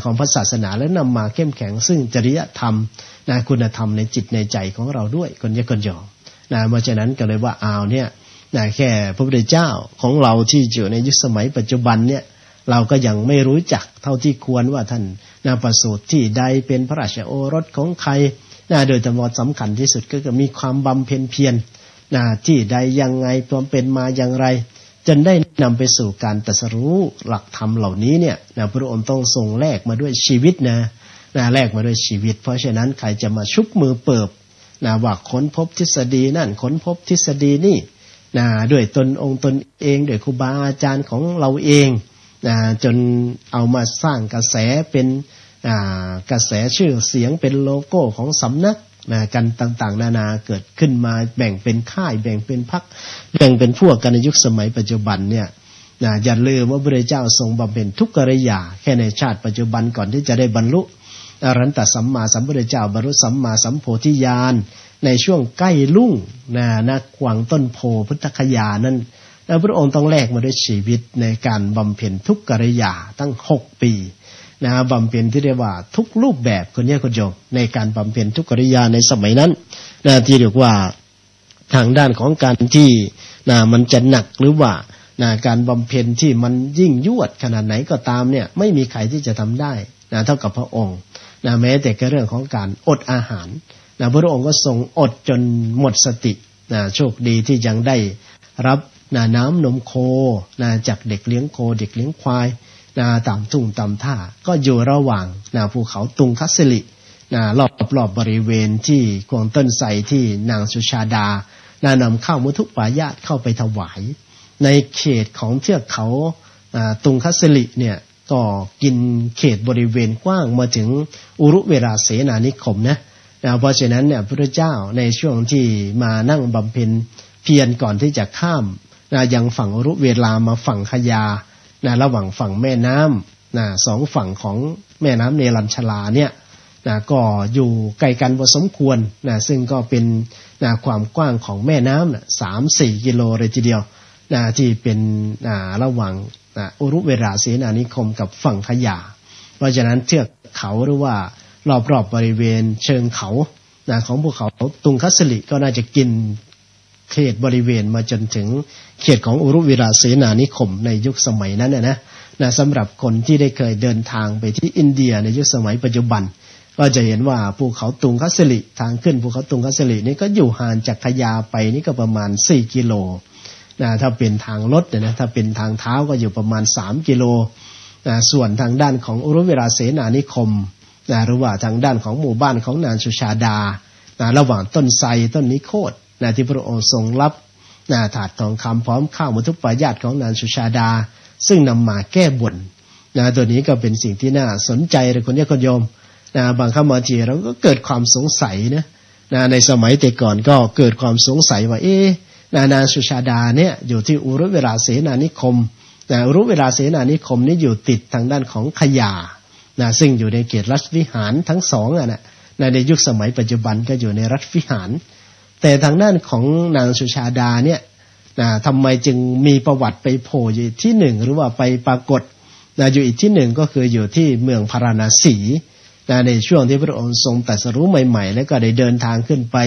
ของพระศาสนาและนำมาเข้มแข็งซึ่งจริยธรรมคุณธรรมในจิตในใจของเราด้วยคนยะคนยอเพราะฉะนั้นก็เลยว่าเนี่ยแค่พระพุทธเจ้าของเราที่อยู่ในยุคสมัยปัจจุบันเนี่ยเราก็ยังไม่รู้จักเท่าที่ควรว่าท่านประสูติที่ใดเป็นพระราชโอรสของใครโดยตามสำคัญที่สุดก็คือมีความบำเพ็ญเพียรที่ใดยังไงความเป็นมาอย่างไรจนได้นำไปสู่การตรัสรู้หลักธรรมเหล่านี้เนี่ยพระองค์ต้องทรงแลกมาด้วยชีวิตแลกมาด้วยชีวิตเพราะฉะนั้นใครจะมาชุบมือเปิบ นะว่าค้นพบทฤษฎีนั่นค้นพบทฤษฎีนี่นะด้วยตนเองด้วยครูบาอาจารย์ของเราเองนะจนเอามาสร้างกระแสเป็นกระแสชื่อเสียงเป็นโลโก้ของสำนักนะกันต่างๆนานาเกิดขึ้นมาแบ่งเป็นค่ายแบ่งเป็นพรรคแบ่งเป็นพวกกันในยุคสมัยปัจจุบันเนี่ยนะอย่าลืมว่าพระพุทธเจ้าทรงบำเพ็ญทุกกิริยาแค่ในชาติปัจจุบันก่อนที่จะได้บรรลุอรหันตสัมมาสัมพุทธเจ้าบรรลุสัมมาสัมโพธิญาณในช่วงใกล้ลุ่งนะกวางต้นโพพุทธคยานั้นพระองค์ต้องแลกมาด้วยชีวิตในการบำเพ็ญทุกกิริยาตั้ง6 ปีนะบำเพ็ญที่เรียกว่าทุกรูปแบบคนนี้คนโยมในการบำเพ็ญทุกกิริยาในสมัยนั้นนะที่เรียกว่าทางด้านของการที่นะมันจะหนักหรือว่านะการบำเพ็ญที่มันยิ่งยวดขนาดไหนก็ตามเนี่ยไม่มีใครที่จะทำได้นะเท่ากับพระองค์นะแม้แต่เรื่องของการอดอาหารนะพระองค์ก็ทรงอดจนหมดสตินะโชคดีที่ยังได้รับนะน้ำนมโคนะจากเด็กเลี้ยงโคเด็กเลี้ยงควายนะตามทุ่งตามท่าก็อยู่ระหว่างนะภูเขาตุงคัสสิลินะรอบบริเวณที่กวางต้นไทรที่นางสุชาดานะนำข้าวมุทุปายาตเข้าไปถวายในเขตของเทือกเขาตุงคัสสิลิเนี่ยก็กินเขตบริเวณกว้างมาถึงอุรุเวราเสนานิคมนะเพราะฉะนั้นเนี่ยพระเจ้าในช่วงที่มานั่งบำเพ็ญเพียรก่อนที่จะข้ามยังฝั่งอุรุเวลามาฝั่งขยาระหว่างฝั่งแม่น้ำ2 ฝั่งของแม่น้ำเนรัญชลาเนี่ยก็อยู่ไกลกันพอสมควรซึ่งก็เป็นความกว้างของแม่น้ำ3-4 กิโลเลยทีเดียวที่เป็นระหว่างอุรุเวราเสนานิคมกับฝั่งขยาเพราะฉะนั้นเทือกเขาหรือว่ารอบๆบริเวณเชิงเขาของภูเขาตุงคัสสิลิก็น่าจะกินเขตบริเวณมาจนถึงเขตของอุรุเวราเสนานิคมในยุคสมัยนั้นนะสำหรับคนที่ได้เคยเดินทางไปที่อินเดียในยุคสมัยปัจจุบันก็จะเห็นว่าภูเขาตุงคัสสิลิทางขึ้นภูเขาตุงคัสสิลินี่ก็อยู่ห่างจากขยาไปนี่ก็ประมาณ4 กิโลถ้าเป็นทางรถนะถ้าเป็นทางเท้าก็อยู่ประมาณ3 กิโลส่วนทางด้านของอุรุเวราเสนานิคมหรือว่าทางด้านของหมู่บ้านของนางสุชาดาระหว่างต้นไทรต้นนิโคธที่พระองค์ทรงรับถาดทองคำพร้อมข้าวมุทุปายาตของนางสุชาดาซึ่งนำมาแก้บนตัวนี้ก็เป็นสิ่งที่น่าสนใจเลยคนนี้คนโยมบางครั้งบางทีเราก็เกิดความสงสัยนะในสมัยแต่ก่อนก็เกิดความสงสัยว่านางสุชาดาเนี่ยอยู่ที่อุรุเวราเสนานิคมอุรุเวราเสนานิคมนี่อยู่ติดทางด้านของขยาซึ่งอยู่ในเขตรัฐวิหารทั้งสองในยุคสมัยปัจจุบันก็อยู่ในรัฐวิหารแต่ทางด้านของนางสุชาดาเนี่ยทำไมจึงมีประวัติไปโผล่อยู่ที่หนึ่งหรือว่าไปปรากฏอยู่อีกที่หนึ่งก็คืออยู่ที่เมืองพาราณสีในช่วงที่พระองค์ทรงตรัสรู้ใหม่ๆแล้วก็ได้เดินทางขึ้นไป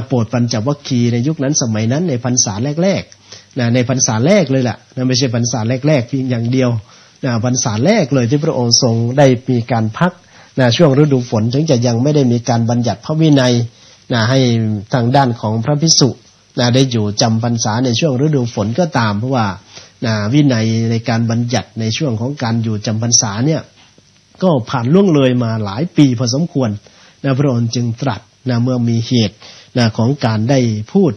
โปรดปัญจวัคคีย์ในยุคนั้นสมัยนั้นในพรรษาแรกๆในพรรษาแรกเลยแหละไม่ใช่พรรษาแรกๆเพียงอย่างเดียวพรรษาแรกเลยที่พระองค์ทรงได้มีการพักช่วงฤดูฝนถึงจะยังไม่ได้มีการบัญญัติพระวินัยให้ทางด้านของพระภิกษุได้อยู่จำพรรษาในช่วงฤดูฝนก็ตามเพราะว่าวินัยในการบัญญัติในช่วงของการอยู่จำพรรษาเนี่ยก็ผ่านล่วงเลยมาหลายปีพอสมควรพระองค์จึงตรัสเมื่อมีเหตุของการได้พูด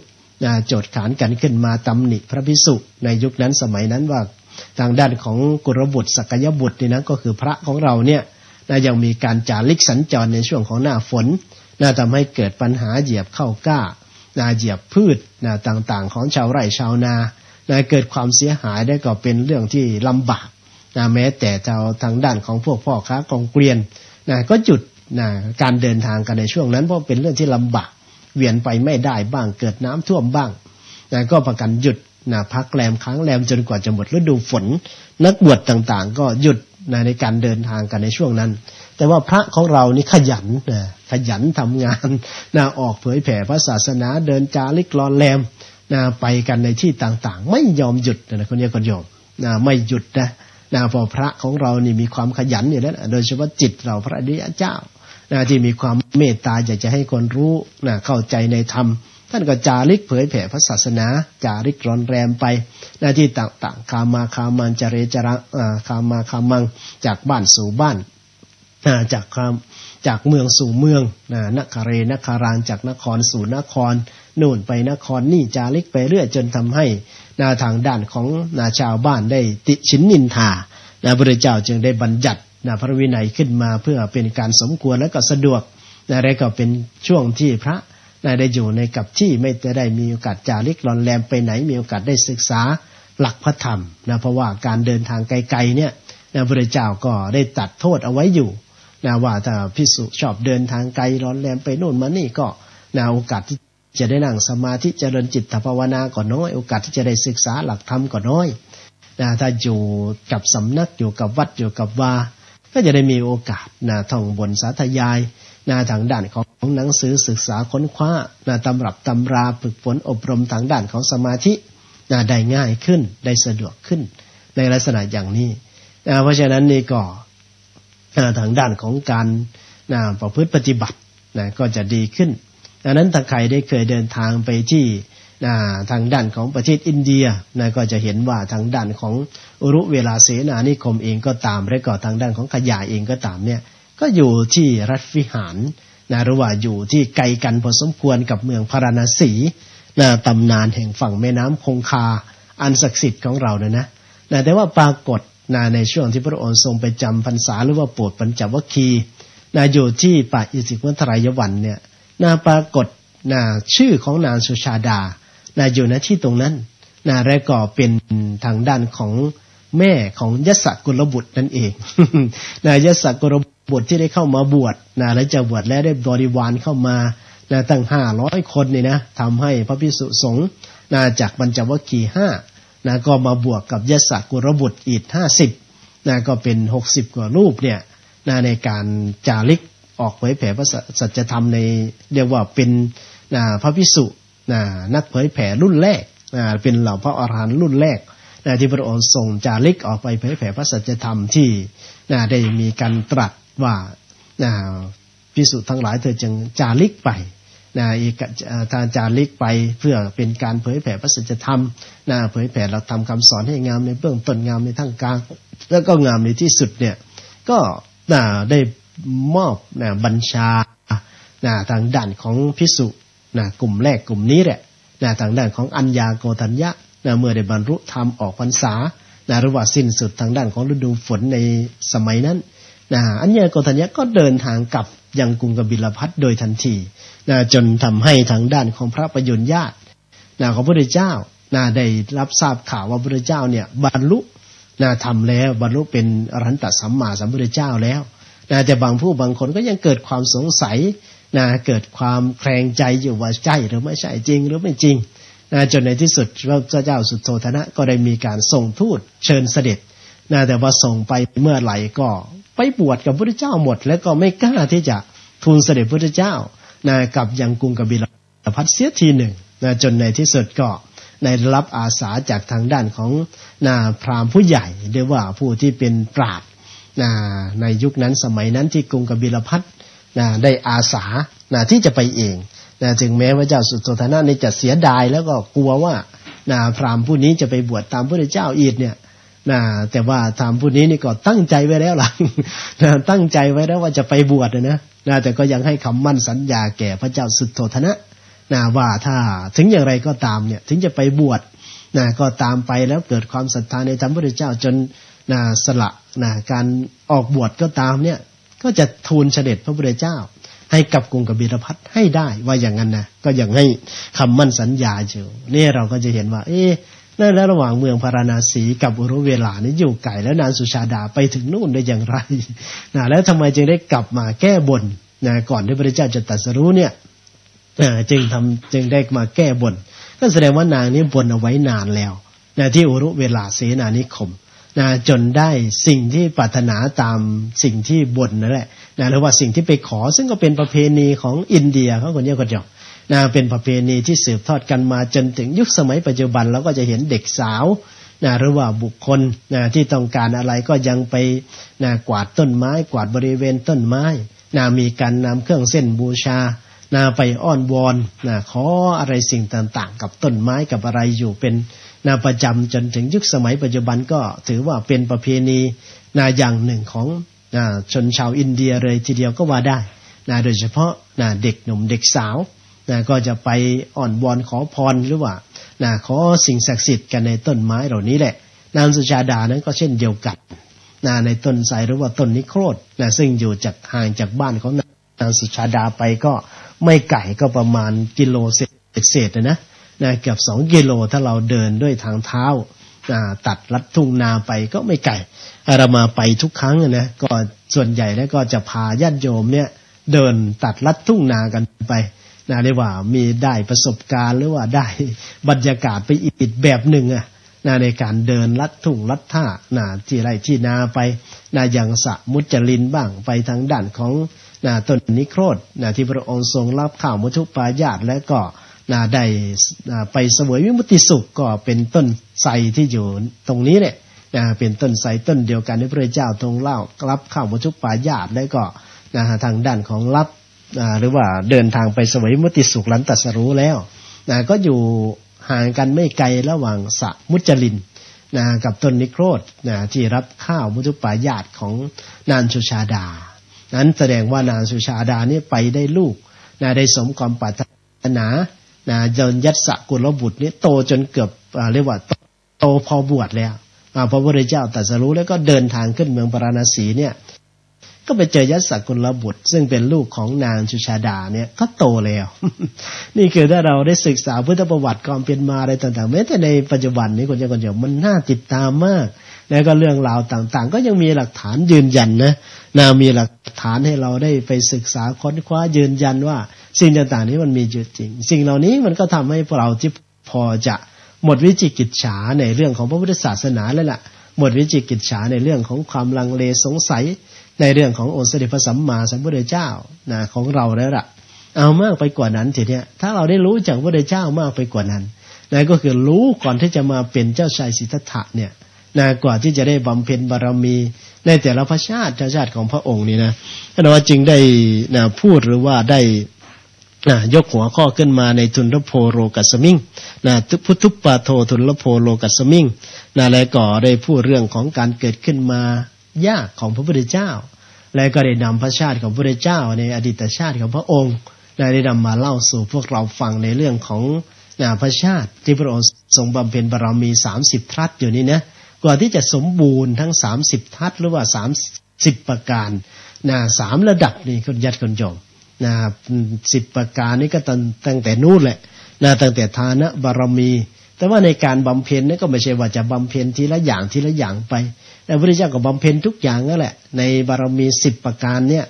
โจทย์ขานกันขึ้นมาตำหนิพระภิกษุในยุคนั้นสมัยนั้นว่าทางด้านของกุรบุตรสักยบุตรนี่นะก็คือพระของเราเนี่ยยังมีการจาริกสัญจรในช่วงของหน้าฝนทำให้เกิดปัญหาเหยียบเข้ากล้าเหยียบพืชต่างๆของชาวไร่ชาวนาเกิดความเสียหายได้ก็เป็นเรื่องที่ลำบากแม้แต่ทางด้านของพวกพ่อค้ากองเกวียนก็หยุดการเดินทางกันในช่วงนั้นเพราะเป็นเรื่องที่ลำบากเวียนไปไม่ได้บ้างเกิดน้ำท่วมบ้างก็ประกันหยุดพักแรมค้างแรมจนกว่าจะหมดฤดูฝนนักบวชต่างๆก็หยุดในการเดินทางกันในช่วงนั้นแต่ว่าพระของเรานี่ขยันทำงานออกเผยแผ่พระศาสนาเดินจาริกลอนแรมไปกันในที่ต่างๆไม่ยอมหยุดคนนี้คนโยมไม่หยุดพอพระของเรานี่มีความขยันอยู่แล้วโดยเฉพาะจิตเราพระอริยเจ้าที่มีความเมตตาอยากจะให้คนรู้เข้าใจในธรรมท่านก็จาริกเผยแผ่พระศาสนาจาริกรอนแรมไปที่ต่างๆคามาคามันจเรจระคามาคามังจากบ้านสู่บ้าน จากเมืองสู่เมืองนคเรนคารางจากนครสู่นครนู่นไปนครนี่จาริกไปเรื่อยจนทำให้ทางด้านของชาวบ้านได้ติฉินนินทาพระพุทธเจ้าจึงได้บัญญัติพระวินัยขึ้นมาเพื่อเป็นการสมควรและก็สะดวกและก็เป็นช่วงที่พระได้อยู่ในกับที่ไม่ได้มีโอกาสจาริกลอนแรมไปไหนมีโอกาสได้ศึกษาหลักพระธรรมเพราะว่าการเดินทางไกลๆเนี่ยพระพุทธเจ้าก็ได้ตัดโทษเอาไว้อยู่ว่าถ้าภิกษุชอบเดินทางไกลร้อนแรมไปโน่นมานี่ก็โอกาสที่จะได้นั่งสมาธิเจริญจิตภาวนาก็น้อยโอกาสที่จะได้ศึกษาหลักธรรมก็น้อยถ้าอยู่กับสำนักอยู่กับวัดอยู่กับวาก็จะได้มีโอกาสท่องบนสาธยายทางด้านของหนังสือศึกษาค้นคว้าตำรับตำราฝึกฝนอบรมทางด้านของสมาธิได้ง่ายขึ้นได้สะดวกขึ้นในลักษณะอย่างนี้เพราะฉะนั้นนี่ก็ทางด้านของการประพฤติปฏิบัติก็จะดีขึ้นดังนั้นถ้าใครได้เคยเดินทางไปที่ทางด้านของประเทศอินเดียก็จะเห็นว่าทางด้านของอุรุเวลาเสนานิคมเองก็ตามและก็ทางด้านของขยาเองก็ตามเนี่ยก็อยู่ที่รัฐวิหารหรือว่าอยู่ที่ไกลกันพอสมควรกับเมืองพาราณสีตำนานแห่งฝั่งแม่น้ำคงคาอันศักดิ์สิทธิ์ของเรานะแต่ว่าปรากฏในช่วงที่พระองค์ทรงไปจำพรรษาหรือว่าโปรดปัญจวัคคีย์อยู่ที่ป่าอิสิกวัฏรายวันเนี่ยปรากฏชื่อของนางสุชาดาอยู่ณที่ตรงนั้นและก็เป็นทางด้านของแม่ของยศกุลบุตรนั่นเอง ยศกุลบุตรที่ได้เข้ามาบวชและจะบวชแล้วได้บริวารเข้ามาตั้ง500 คนนี่นะทำให้พระภิกษุสงฆ์จากปัญจวัคคีย์5ก็มาบวกกับยศกุลบุตรอีก50ก็เป็น60กว่ารูปเนี่ยในการจาริกออกเผยแผ่พระสัจธรรมในเรียกว่าเป็นพระภิกษุนักเผยแผ่รุ่นแรกเป็นเหล่าพระอรหันต์รุ่นแรกที่พระองค์ทรงจาริกออกไปเผยแผ่พระสัจธรรมที่ได้มีการตรัสว่าภิกษุทั้งหลายเธอจึงจาริกไปทางจาริกไปเพื่อเป็นการเผยแผ่พระสัจธรรมเผยแผ่หลักธรรมคำสอนให้งามในเบื้องต้นงามในทางกลางแล้วก็งามในที่สุดเนี่ยก็ได้มอบบัญชาทางด้านของภิกษุกลุ่มแรกกลุ่มนี้แหละทางด้านของอัญญาโกฏัญญะเมื่อได้บรรลุธรรมออกพรรษาหรือว่าสิ้นสุดทางด้านของฤดูฝนในสมัยนั้นอัญญาโกฏัญญะก็เดินทางกลับยังกรุงกบิลพัสโดยทันทีจนทำให้ทางด้านของพระประยุรญาติของพระพุทธเจ้าได้รับทราบข่าวว่าพระพุทธเจ้าเนี่ยบรรลุธรรมแล้วบรรลุเป็นอรหันตสัมมาสัมพุทธเจ้าแล้วแต่บางคนก็ยังเกิดความสงสัยเกิดความแคลงใจอยู่ว่าใช่หรือไม่ใช่จริงหรือไม่จริงจนในที่สุดพระเจ้าสุโธทนะก็ได้มีการส่งทูตเชิญเสด็จแต่ว่าส่งไปเมื่อไหร่ก็ไปบวชกับพระพุทธเจ้าหมดแล้วก็ไม่กล้าที่จะทูลเสด็จพระพุทธเจ้ากลับยังกรุงกบิลพัสเสียทีหนึ่งจนในที่สุดก็ได้รับอาสาจากทางด้านของพราหมณ์ผู้ใหญ่เรียกว่าผู้ที่เป็นปราชญ์ในยุคนั้นสมัยนั้นที่กรุงกบิลพัสได้อาสาที่จะไปเองถึงแม้ว่าเจ้าสุโธทนะนี่จะเสียดายแล้วก็กลัวว่าพราหมณ์ผู้นี้จะไปบวชตามพระพุทธเจ้าอีกเนี่ยแต่ว่าพราหมณ์ผู้นี้นี่ก็ตั้งใจไว้แล้วล่ะ ตั้งใจไว้แล้วว่าจะไปบวชนะแต่ก็ยังให้คำมั่นสัญญาแก่พระเจ้าสุโธทนะว่าถ้าถึงอย่างไรก็ตามเนี่ยถึงจะไปบวชก็ตามไปแล้วเกิดความศรัทธาในธรรมพระพุทธเจ้าจนสละการออกบวชก็ตามเนี่ยก็จะทูลเสด็จพระพุทธเจ้าให้กับกรุงกบิลพัสให้ได้ว่าอย่างนั้นนะก็ยังให้คำมั่นสัญญาอยู่นี่เราก็จะเห็นว่าแล้วระหว่างเมืองพาราณสีกับอุรุเวลานี่อยู่ไกลแล้วนางสุชาดาไปถึงนู่นได้อย่างไรแล้วทำไมจึงได้กลับมาแก้บนก่อนที่พระพุทธเจ้าจะตรัสรู้เนี่ยจึงได้มาแก้บนก็แสดงว่านางนี้บนเอาไว้นานแล้วที่อุรุเวลาเสนานิคมจนได้สิ่งที่ปรารถนาตามสิ่งที่บ่นนั่นแหละหรือว่าสิ่งที่ไปขอซึ่งก็เป็นประเพณีของอินเดียเขาคนนี้ก็จะเป็นประเพณีที่สืบทอดกันมาจนถึงยุคสมัยปัจจุบันเราก็จะเห็นเด็กสาวหรือว่าบุคคลที่ต้องการอะไรก็ยังไปกวาดต้นไม้กวาดบริเวณต้นไม้มีการนำเครื่องเส้นบูชาไปอ้อนวอนขออะไรสิ่งต่างๆกับต้นไม้กับอะไรอยู่เป็นประจำจนถึงยุคสมัยปัจจุบันก็ถือว่าเป็นประเพณีอย่างหนึ่งของ ชนชาวอินเดียเลยทีเดียวก็ว่าได้โดยเฉพาะเด็กหนุ่มเด็กสาวก็จะไปอ่อนวอนขอพรหรือว่าขอสิ่งศักดิ์สิทธิ์กันในต้นไม้เหล่านี้แหละนางสุชาดานั้นก็เช่นเดียวกันในต้นไทรหรือว่าต้นนิโครธซึ่งอยู่จากห่างจากบ้านของนางสุชาดาไปก็ไม่ไกลก็ประมาณกิโลเศษนะเกือบ2 กิโลถ้าเราเดินด้วยทางเท้าตัดลัดทุ่งนาไปก็ไม่ไกลเรามาไปทุกครั้งนะก็ส่วนใหญ่แล้วก็จะพาญาติโยมเนี่ยเดินตัดลัดทุ่งนากันไปเรียกว่ามีได้ประสบการณ์หรือว่าได้บรรยากาศไปอีกแบบหนึ่งในการเดินลัดทุ่งลัดท่าที่ไร่ที่นาไปอย่างสระมุจลินบ้างไปทางด้านของต้นนิโครธที่พระองค์ทรงรับข้าวมัทุปายาตและก็ได้ไปเสวยวิมุตติสุขก็เป็นต้นไทรที่อยู่ตรงนี้แหละเป็นต้นไทรต้นเดียวกันที่พระเจ้าทรงเล่ารับข้าวมัทุปายาตและก็ทางด้านของรับหรือว่าเดินทางไปเสวยวิมุตติสุขหลังตรัสรู้แล้วก็อยู่ห่างกันไม่ไกลระหว่างสระมุจลินกับต้นนิโครธที่รับข้าวมัทุปายาตของนางสุชาดานั้นแสดงว่านางสุชาดานี่ไปได้ลูกได้สมความปรารถนาจนยัสสกุลบุตรนี่โตจนเกือบเรียกว่าโตพอบวชแล้วพระพุทธเจ้าตรัสรู้แล้วก็เดินทางขึ้นเมืองปาราณสีเนี่ยก็ไปเจอยัสสกุลบุตรซึ่งเป็นลูกของนางสุชาดาเนี่ยก็โตแล้ว นี่คือถ้าเราได้ศึกษาพุทธประวัติความเป็นมาอะไรต่างๆแม้แต่ในปัจจุบันนี้คนจะมันน่าติดตามมากแล้วก็เรื่องราวต่างๆก็ยังมีหลักฐานยืนยันนะมีหลักฐานให้เราได้ไปศึกษาค้นคว้ายืนยันว่าสิ่งต่างๆนี้มันมีอยู่จริงสิ่งเหล่านี้มันก็ทำให้พวกเราที่พอจะหมดวิจิกิจฉาในเรื่องของพระพุทธศาสนาแล้วล่ะหมดวิจิกิจฉาในเรื่องของความลังเลสงสัยในเรื่องขององค์สมเด็จพระสัมมาสัมพุทธเจ้าของเราแล้วล่ะเอามากไปกว่านั้นทีเนี้ยถ้าเราได้รู้จากพระพุทธเจ้ามากไปกว่านั้นก็คือรู้ก่อนที่จะมาเป็นเจ้าชายสิทธัตถะเนี่ยกว่าที่จะได้บำเพ็ญบารมีในแต่ละพระชาติของพระองค์นี่นะท่านว่าจึงได้พูดหรือว่าได้ยกหัวข้อขึ้นมาในทุนรโพโรกัสมิงพุทธุปาโททุนรโพโรกัสมิงแล้วก็ได้พูดเรื่องของการเกิดขึ้นมายากของพระพุทธเจ้าและก็ได้นำพระชาติของพระพุทธเจ้าในอดีตชาติของพระองค์ได้นำมาเล่าสู่พวกเราฟังในเรื่องของพระชาติที่พระองค์ทรงบำเพ็ญบารมี30 ทัศอยู่นี่นะกว่าที่จะสมบูรณ์ทั้ง30 ทัศหรือว่า30 ประการ3 ระดับนี่คนยัดคนโยม10 ประการนี้ก็ตั้งแต่นู่นแหละตั้งแต่ทานบารมีแต่ว่าในการบำเพ็ญนี่ก็ไม่ใช่ว่าจะบำเพ็ญทีละอย่างไปแต่พระพุทธเจ้าก็บำเพ็ญทุกอย่างนั่นแหละในบารมี10 ประการเนี่ย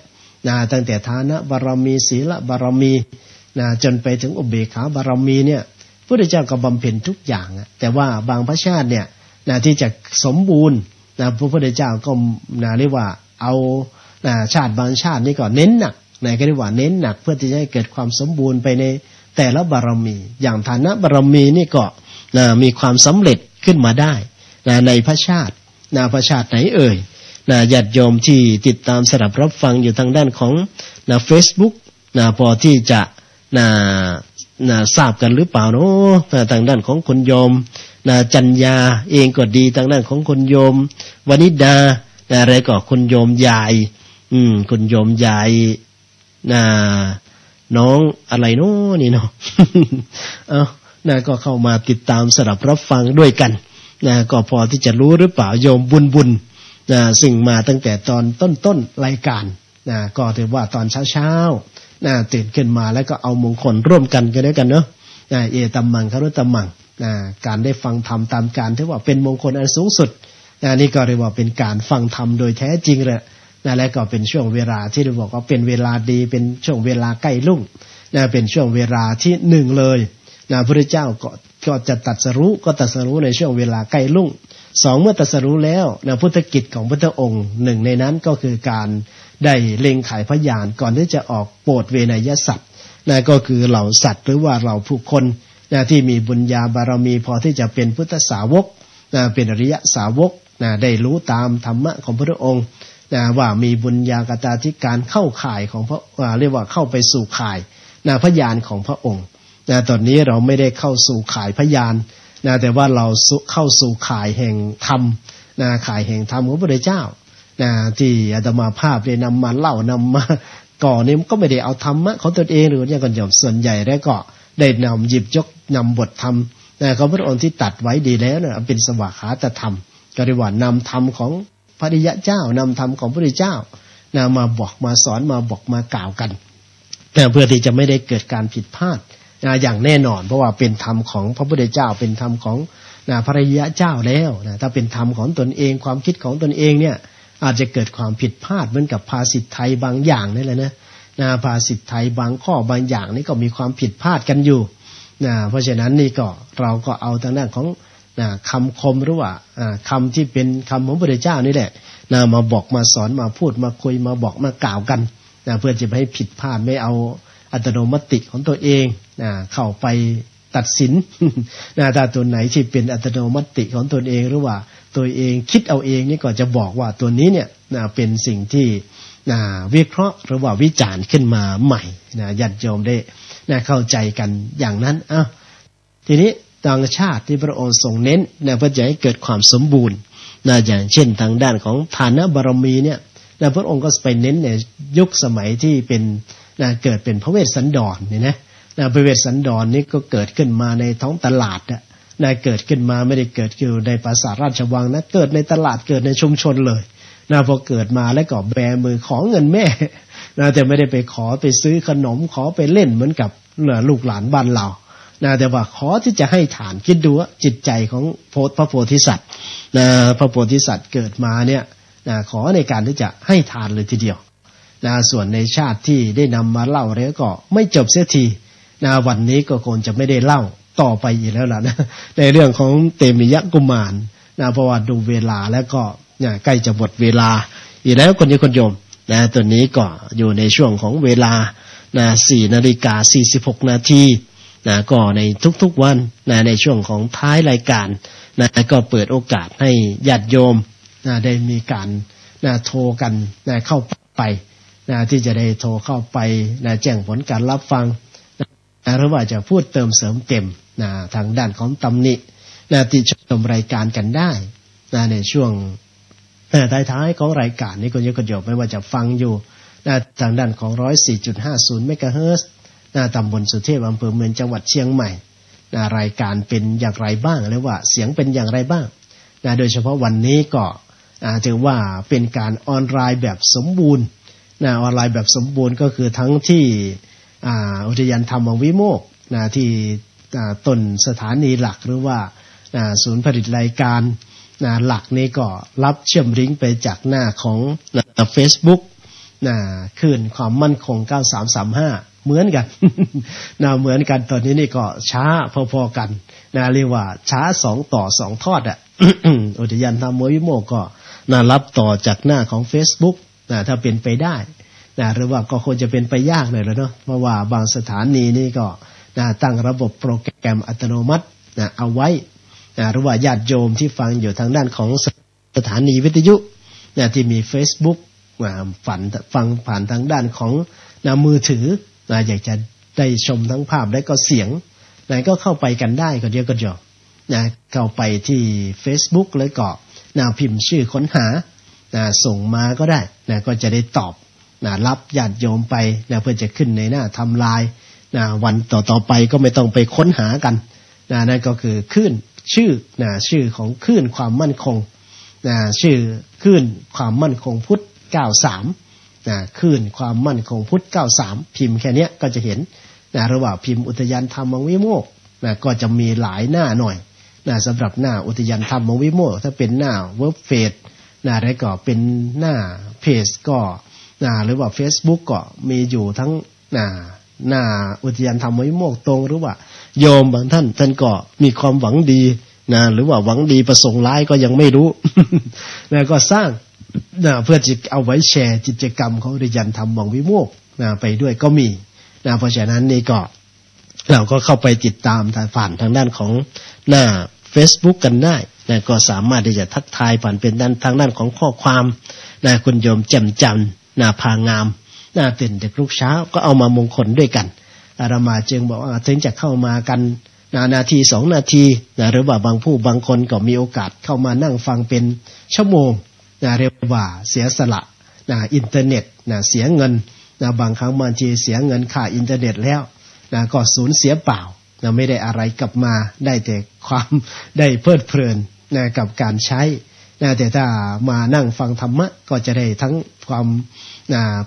ตั้งแต่ทานบารมีศีลบารมีจนไปถึงอุเบกขาบารมีเนี่ยพระพุทธเจ้าก็บำเพ็ญทุกอย่างแต่ว่าบางพระชาติเนี่ยที่จะสมบูรณ์พระพุทธเจ้าก็เรียกว่าเอาชาติบางชาตินี่ก็เน้นหนักก็เรียกว่าเน้นหนักเพื่อที่จะให้เกิดความสมบูรณ์ไปในแต่ละบารมีอย่างฐานะบารมีนี่ก็มีความสำเร็จขึ้นมาได้ในพระชาติพระชาติไหนเอ่ยญาติโยมที่ติดตามสดับรับฟังอยู่ทางด้านของFacebook พอที่จะทราบกันหรือเปล่าเนาะทางด้านของคุณโยมจัญญาเองก็ดีทางด้านของคุณโยมวนิดาอะไรก็คุณโยมยายคุณโยมยายน้องอะไรเนาะนี่เนาะ ก็เข้ามาติดตามสดับรับฟังด้วยกันก็พอที่จะรู้หรือเปล่าโยมบุญซึ่งมาตั้งแต่ตอนต้นรายการก็ถือว่าตอนเช้าตื่นขึ้นมาแล้วก็เอามงคลร่วมกันด้วยกันเนาะเอตัมมังคารุตัมมังการได้ฟังธรรมตามการถือว่าเป็นมงคลอันสูงสุดนี่ก็เรียกว่าเป็นการฟังธรรมโดยแท้จริงเลยและก็เป็นช่วงเวลาที่เราบอกว่าเป็นเวลาดีเป็นช่วงเวลาใกล้รุ่งเป็นช่วงเวลาที่1เลยพระพุทธเจ้าก็จะตรัสรู้ในช่วงเวลาใกล้รุ่ง2เมื่อตรัสรู้แล้วพุทธกิจของพระองค์1ในนั้นก็คือการได้เล็งไขพยานก่อนที่จะออกโปรดเวนยสัตว์ก็คือเหล่าสัตว์หรือว่าเหล่าผู้คนที่มีบุญญาบารมีพอที่จะเป็นพุทธสาวกเป็นอริยสาวกได้รู้ตามธรรมะของพระองค์ว่ามีบุญญากตาธิการเข้าข่ายของพระเรียกว่าเข้าไปสู่ข่ายพยานของพระองค์ตอนนี้เราไม่ได้เข้าสู่ข่ายพยานแต่ว่าเราเข้าสู่ข่ายแห่งธรรมข่ายแห่งธรรมของพระพุทธเจ้า ที่อาตมาภาพได้นำมาเล่านำมาก่อนี่ก็ไม่ได้เอาธรรมะของตนเองหรืออย่างก่อนโยมส่วนใหญ่แล้วก็ได้นำหยิบยกนำบทธรรมของพระองค์ที่ตัดไว้ดีแล้วเนี่ยเป็นสวากขาตธรรมก็เรียกว่านำธรรมของพระริยะเจ้านำธรรมของพระพุทธเจ้ามาบอกมาสอนมาบอกมากล่าวกันเพื่อที่จะไม่ได้เกิดการผิดพลาดอย่างแน่นอนเพราะว่าเป็นธรรมของพระพุทธเจ้าเป็นธรรมของพระริยะเจ้าแล้วถ้าเป็นธรรมของตนเองความคิดของตนเองเนี่ยอาจจะเกิดความผิดพลาดเหมือนกับภาษิตไทยบางอย่างนี่แหละนะภาษิตไทยบางข้อบางอย่างนี่ก็มีความผิดพลาดกันอยู่เพราะฉะนั้นนี่ก็เราก็เอาทางด้านของคำคมหรือว่าคำที่เป็นคำของพระพุทธเจ้านี่แหละมาบอกมาสอนมาพูดมาคุยมาบอกมากล่าวกันเพื่อจะไม่ให้ผิดพลาดไม่เอาอัตโนมัติของตัวเองเข้าไปตัดสินถ้าตัวไหนที่เป็นอัตโนมัติของตนเองหรือว่าตัวเองคิดเอาเองนี่ก็จะบอกว่าตัวนี้เนี่ยเป็นสิ่งที่วิเคราะห์หรือว่าวิจารณ์ขึ้นมาใหม่ญาติโยมได้เข้าใจกันอย่างนั้นทีนี้ต่างชาติที่พระองค์ทรงเน้นเพื่อจะให้เกิดความสมบูรณ์อย่างเช่นทางด้านของฐานะบารมีเนี่ยพระองค์ก็ไปเน้นในยุคสมัยที่เป็นเกิดเป็นพระเวสสันดรเนี่ยนะพระเวสสันดรนี่ก็เกิดขึ้นมาในท้องตลาดเกิดขึ้นมาไม่ได้เกิดอยู่ในปราสาทราชวังนะเกิดในตลาดเกิดในชุมชนเลยพอเกิดมาแล้วก็แบมือขอเงินแม่แต่ไม่ได้ไปขอไปซื้อขนมขอไปเล่นเหมือนกับลูกหลานบ้านเราแต่ว่าขอที่จะให้ทานคิดดูว่าจิตใจของพระโพธิสัตว์พระโพธิสัตว์เกิดมาเนี่ยขอในการที่จะให้ทานเลยทีเดียวส่วนในชาติที่ได้นำมาเล่าแล้วก็ไม่จบเสียทีวันนี้ก็คงจะไม่ได้เล่าต่อไปอีกแล้วล่ะนะในเรื่องของเตมิยะกุมารเพราะว่าดูเวลาแล้วก็ใกล้จะหมดเวลาอีกแล้วคนโยมตัวนี้ก็อยู่ในช่วงของเวลา4:46 นาทีก็ในทุกๆวันในช่วงของท้ายรายการก็เปิดโอกาสให้ญาติโยมได้มีการโทรกันเข้าไปที่จะได้โทรเข้าไปแจ้งผลการรับฟังหรือว่าจะพูดเติมเสริมเต็มทางด้านของตำหนิติชมรายการกันได้ในช่วงท้ายๆของรายการนี้ก็ยกโยบไม่ว่าจะฟังอยู่ทางด้านของ 104.50 เมกะเฮิรตซ์ตำบลสุเทพอำเภอเมืองจังหวัดเชียงใหม่รายการเป็นอย่างไรบ้างหรือว่าเสียงเป็นอย่างไรบ้างโดยเฉพาะวันนี้ก็ถือว่าเป็นการออนไลน์แบบสมบูรณ์ออนไลน์แบบสมบูรณ์ก็คือทั้งที่อุทยานธรรมวิโมกข์ที่ต้นสถานีหลักหรือว่าศูนย์ผลิตรายการหลักนี้ก็รับเชื่อมลิงก์ไปจากหน้าของ Facebook คลื่นความมั่นคง9335เหมือนกันเหมือนกันตอนนี้นี่ก็ช้าพอๆกันเรียกว่าช้า2ต่อ2ทอดอุทยานธรรมวิโมกข์ก็รับต่อจากหน้าของ Facebook ถ้าเป็นไปได้หรือว่าก็คงจะเป็นไปยากหน่อยแล้วเนาะเพราะว่าบางสถานีนี่ก็ตั้งระบบโปรแกรมอัตโนมัติเอาไว้หรือว่าญาติโยมที่ฟังอยู่ทางด้านของสถานีวิทยุที่มี Facebook ฟังผ่านทางด้านของมือถืออยากจะได้ชมทั้งภาพและก็เสียงก็เข้าไปกันได้ก็เดียวก็จบเข้าไปที่ Facebook แล้วก็พิมพ์ชื่อค้นหาส่งมาก็ได้ก็จะได้ตอบรับญาติโยมไปเพื่อจะขึ้นในหน้าทำลายวันต่อไปก็ไม่ต้องไปค้นหากันนั่นก็คือคลื่นชื่อของคลื่นความมั่นคงชื่อคลื่นความมั่นคงพุทธ93คลื่นความมั่นคงพุทธ93พิมพ์แค่นี้ก็จะเห็นระหว่างพิมพ์อุทยานธรรมวิโมกข์ก็จะมีหลายหน้าหน่อยสำหรับหน้าอุทยานธรรมวิโมกข์ถ้าเป็นหน้าเว็บเฟซแล้วก็เป็นหน้าเพจก็หรือว่า Facebook ก็มีอยู่ทั้งหน้าอุทยานธรรมวิโมกข์ตรงหรือว่าโยมบางท่านก็มีความหวังดีหรือว่าหวังดีประสงค์ร้ายก็ยังไม่รู้ แล้วก็สร้างเพื่อจะเอาไว้แชร์กิจกรรมของอุทยานธรรมวิโมกข์ไปด้วยก็มีเพราะฉะนั้นนี่ก็เราก็เข้าไปติดตามผ่านทางด้านของหน้า Facebook กันได้ก็สามารถที่จะทักทายผ่านเป็นทางด้านของข้อความคุณโยมแจ่มจันทร์พางามตื่นเด็กลูกเช้าก็เอามามงคลด้วยกันอาตมาจึงบอกว่าถึงจะเข้ามากันนาที2นาทีหรือว่าบางผู้บางคนก็มีโอกาสเข้ามานั่งฟังเป็นชั่วโมง เรียกว่าเสียสละอินเทอร์เน็ตเสียเงินบางครั้งบางทีเสียเงินค่าอินเทอร์เน็ตแล้วก็สูญเสียเปล่าไม่ได้อะไรกลับมาได้แต่ความได้เพลิดเพลินกับการใช้แต่ถ้ามานั่งฟังธรรมะก็จะได้ทั้งความ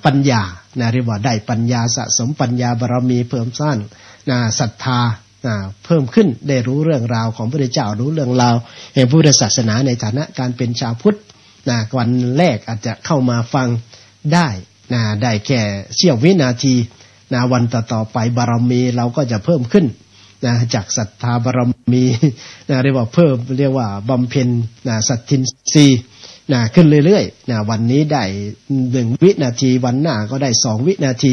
ปัญญาเรียกว่าได้ปัญญาสะสมปัญญาบารมีเพิ่มสร้างศรัทธาเพิ่มขึ้นได้รู้เรื่องราวของพระพุทธเจ้ารู้เรื่องราวแห่งพุทธศาสนาในฐานะการเป็นชาวพุทธวันแรกอาจจะเข้ามาฟังได้ได้แค่เสี้ยววินาทีวันต่อไปบารมีเราก็จะเพิ่มขึ้นจากศรัทธาบารมีเรียกว่าเพิ่มเรียกว่าบำเพ็ญสัตทินรีขึ้นเรื่อยๆวันนี้ได้1วินาทีวันหน้าก็ได้2วินาที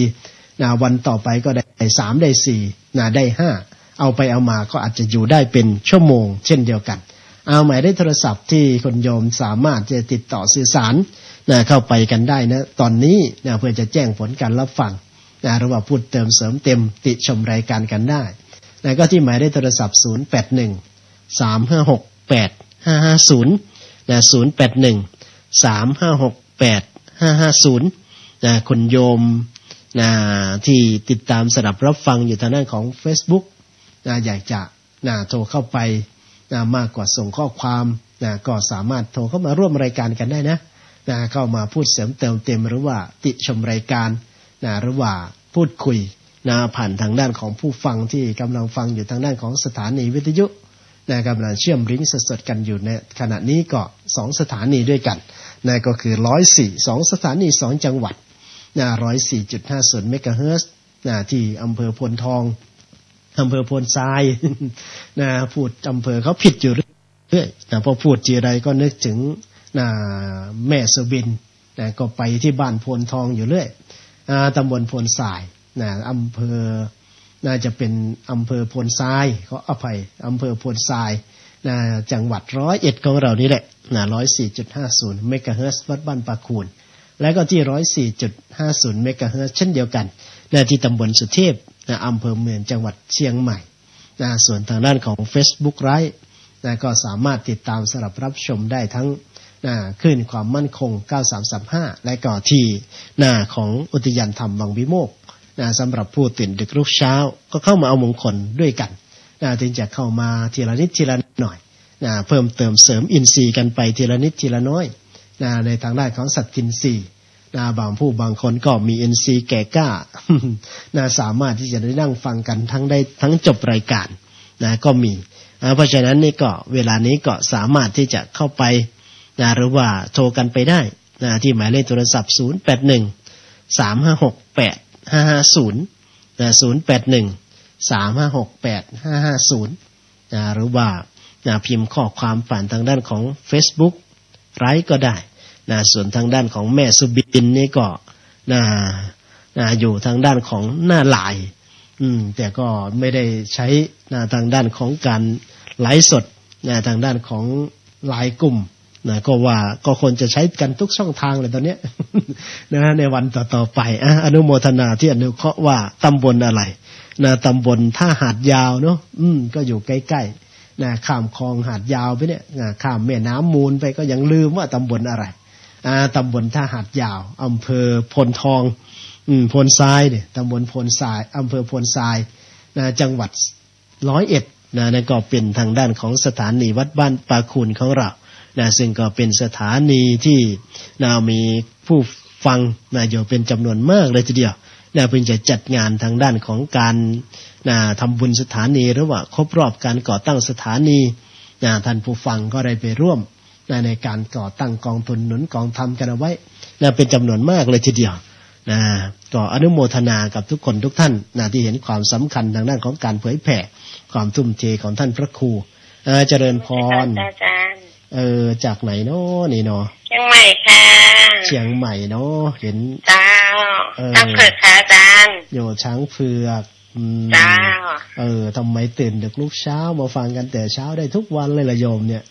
วันต่อไปก็ได้3ได้4ได้5เอาไปเอามาก็อาจจะอยู่ได้เป็นชั่วโมงเช่นเดียวกันเอาหมายเลขโทรศัพท์ที่คนโยมสามารถจะติดต่อสื่อสารเข้าไปกันได้นะตอนนี้เพื่อจะแจ้งผลการรับฟังหรือว่าพูดเติมเสริมเต็มติชมรายการกันได้ก็ที่หมายเลขโทรศัพท์081 356 8550 081 356 8550คุณโยมที่ติดตามสดับรับฟังอยู่ทางด้านของ Facebook อยากจะโทรเข้าไปมากกว่าส่งข้อความก็สามารถโทรเข้ามาร่วมรายการกันได้นะเข้ามาพูดเสริมเติมเต็มหรือว่าติชมรายการหรือว่าพูดคุยผ่านทางด้านของผู้ฟังที่กำลังฟังอยู่ทางด้านของสถานีวิทยุกำลังเชื่อมลิงก์สดๆกันอยู่ในขณะนี้ก็2สถานีด้วยกันก็คือ104 2สถานี2จังหวัด104.50 เมกะเฮิรตซ์ที่อำเภอพลทองอำเภอพลทรายพูดอำเภอเขาผิดอยู่เรื่อยพอพูดทีไรก็นึกถึงแม่สุบินก็ไปที่บ้านพลทองอยู่เรื่อยตำบลพลทรายอำเภอน่าจะเป็นอำเภอพลทรายเขาอภัยอำเภอพลทรายจังหวัด101ของเรานี่แหละ104.50 เมกะเฮิรตซ์วัดบ้านปะคูนและก็ที่ 104.50 เมกะเฮิรตซ์เช่นเดียวกันที่ตำบลสุเทพอำเภอเมืองจังหวัดเชียงใหม่ส่วนทางด้านของ Facebook ไลฟ์ก็สามารถติดตามสำหรับรับชมได้ทั้งคลื่นความมั่นคง9335และก็ที่ของอุทยานธรรมบางวิโมกข์สำหรับผู้ตื่นดึกลุกเช้าก็เข้ามาเอามงคลด้วยกันถึงจะเข้ามาทีละนิดทีละหน่อยเพิ่มเติมเสริมอินทรีย์กันไปทีละนิดทีละน้อยในทางด้านของสัตทินทรีย์บางผู้บางคนก็มีอินทรีย์แก่กล้า สามารถที่จะได้นั่งฟังกันทั้งจบรายการก็มีเพราะฉะนั้นนี่ก็เวลานี้ก็สามารถที่จะเข้าไปหรือว่าโทรกันไปได้ที่หมายเลขโทรศัพท์081 356 8550 081 356 8550หรือว่าพิมพ์ข้อความผ่านทางด้านของ Facebook ไลฟ์ก็ได้ส่วนทางด้านของแม่สุบินนี่ก็อยู่ทางด้านของหน้าไลน์แต่ก็ไม่ได้ใช้ทางด้านของการไลฟ์สดทางด้านของไลน์กลุ่มก็ว่าก็ควรจะใช้กันทุกช่องทางเลยตอนนี้ ในวันต่อไปอนุโมทนาที่อนุเคราะห์ว่าตำบลอะไรตำบลท่าหาดยาวเนาะก็อยู่ใกล้ๆข้ามคลองหาดยาวไปเนี่ยข้ามแม่น้ำมูลไปก็ยังลืมว่าตำบลอะไรตำบลท่าหาดยาวอำเภอพลทองพลทรายเนี่ยตำบลพลทรายอำเภอพลทรายจังหวัด101นั่นก็เป็นทางด้านของสถานีวัดบ้านปาคูนของเราซึ่งก็เป็นสถานีที่มีผู้ฟังอยู่เป็นจำนวนมากเลยทีเดียวเพิ่งจะจัดงานทางด้านของการทำบุญสถานีหรือว่าครบรอบการก่อตั้งสถานีท่านผู้ฟังก็ได้ไปร่วมในการก่อตั้งกองทุนหนุนกองทำกันเอาไว้เป็นจำนวนมากเลยทีเดียวก็อนุโมทนากับทุกคนทุกท่านที่เห็นความสำคัญทางด้านของการเผยแผ่ความทุ่มเทของท่านพระครูเจริญพรจากไหนเนาะนี่เนาะเชียงใหม่ค่ะเชียงใหม่เนาะเห็นจ้าช้างเผือกค่ะอาจารย์อยู่ช้างเผือกจ้าทำไมตื่นดึกลุกเช้ามาฟังกันแต่เช้าได้ทุกวันเลยละโยมเนี่ย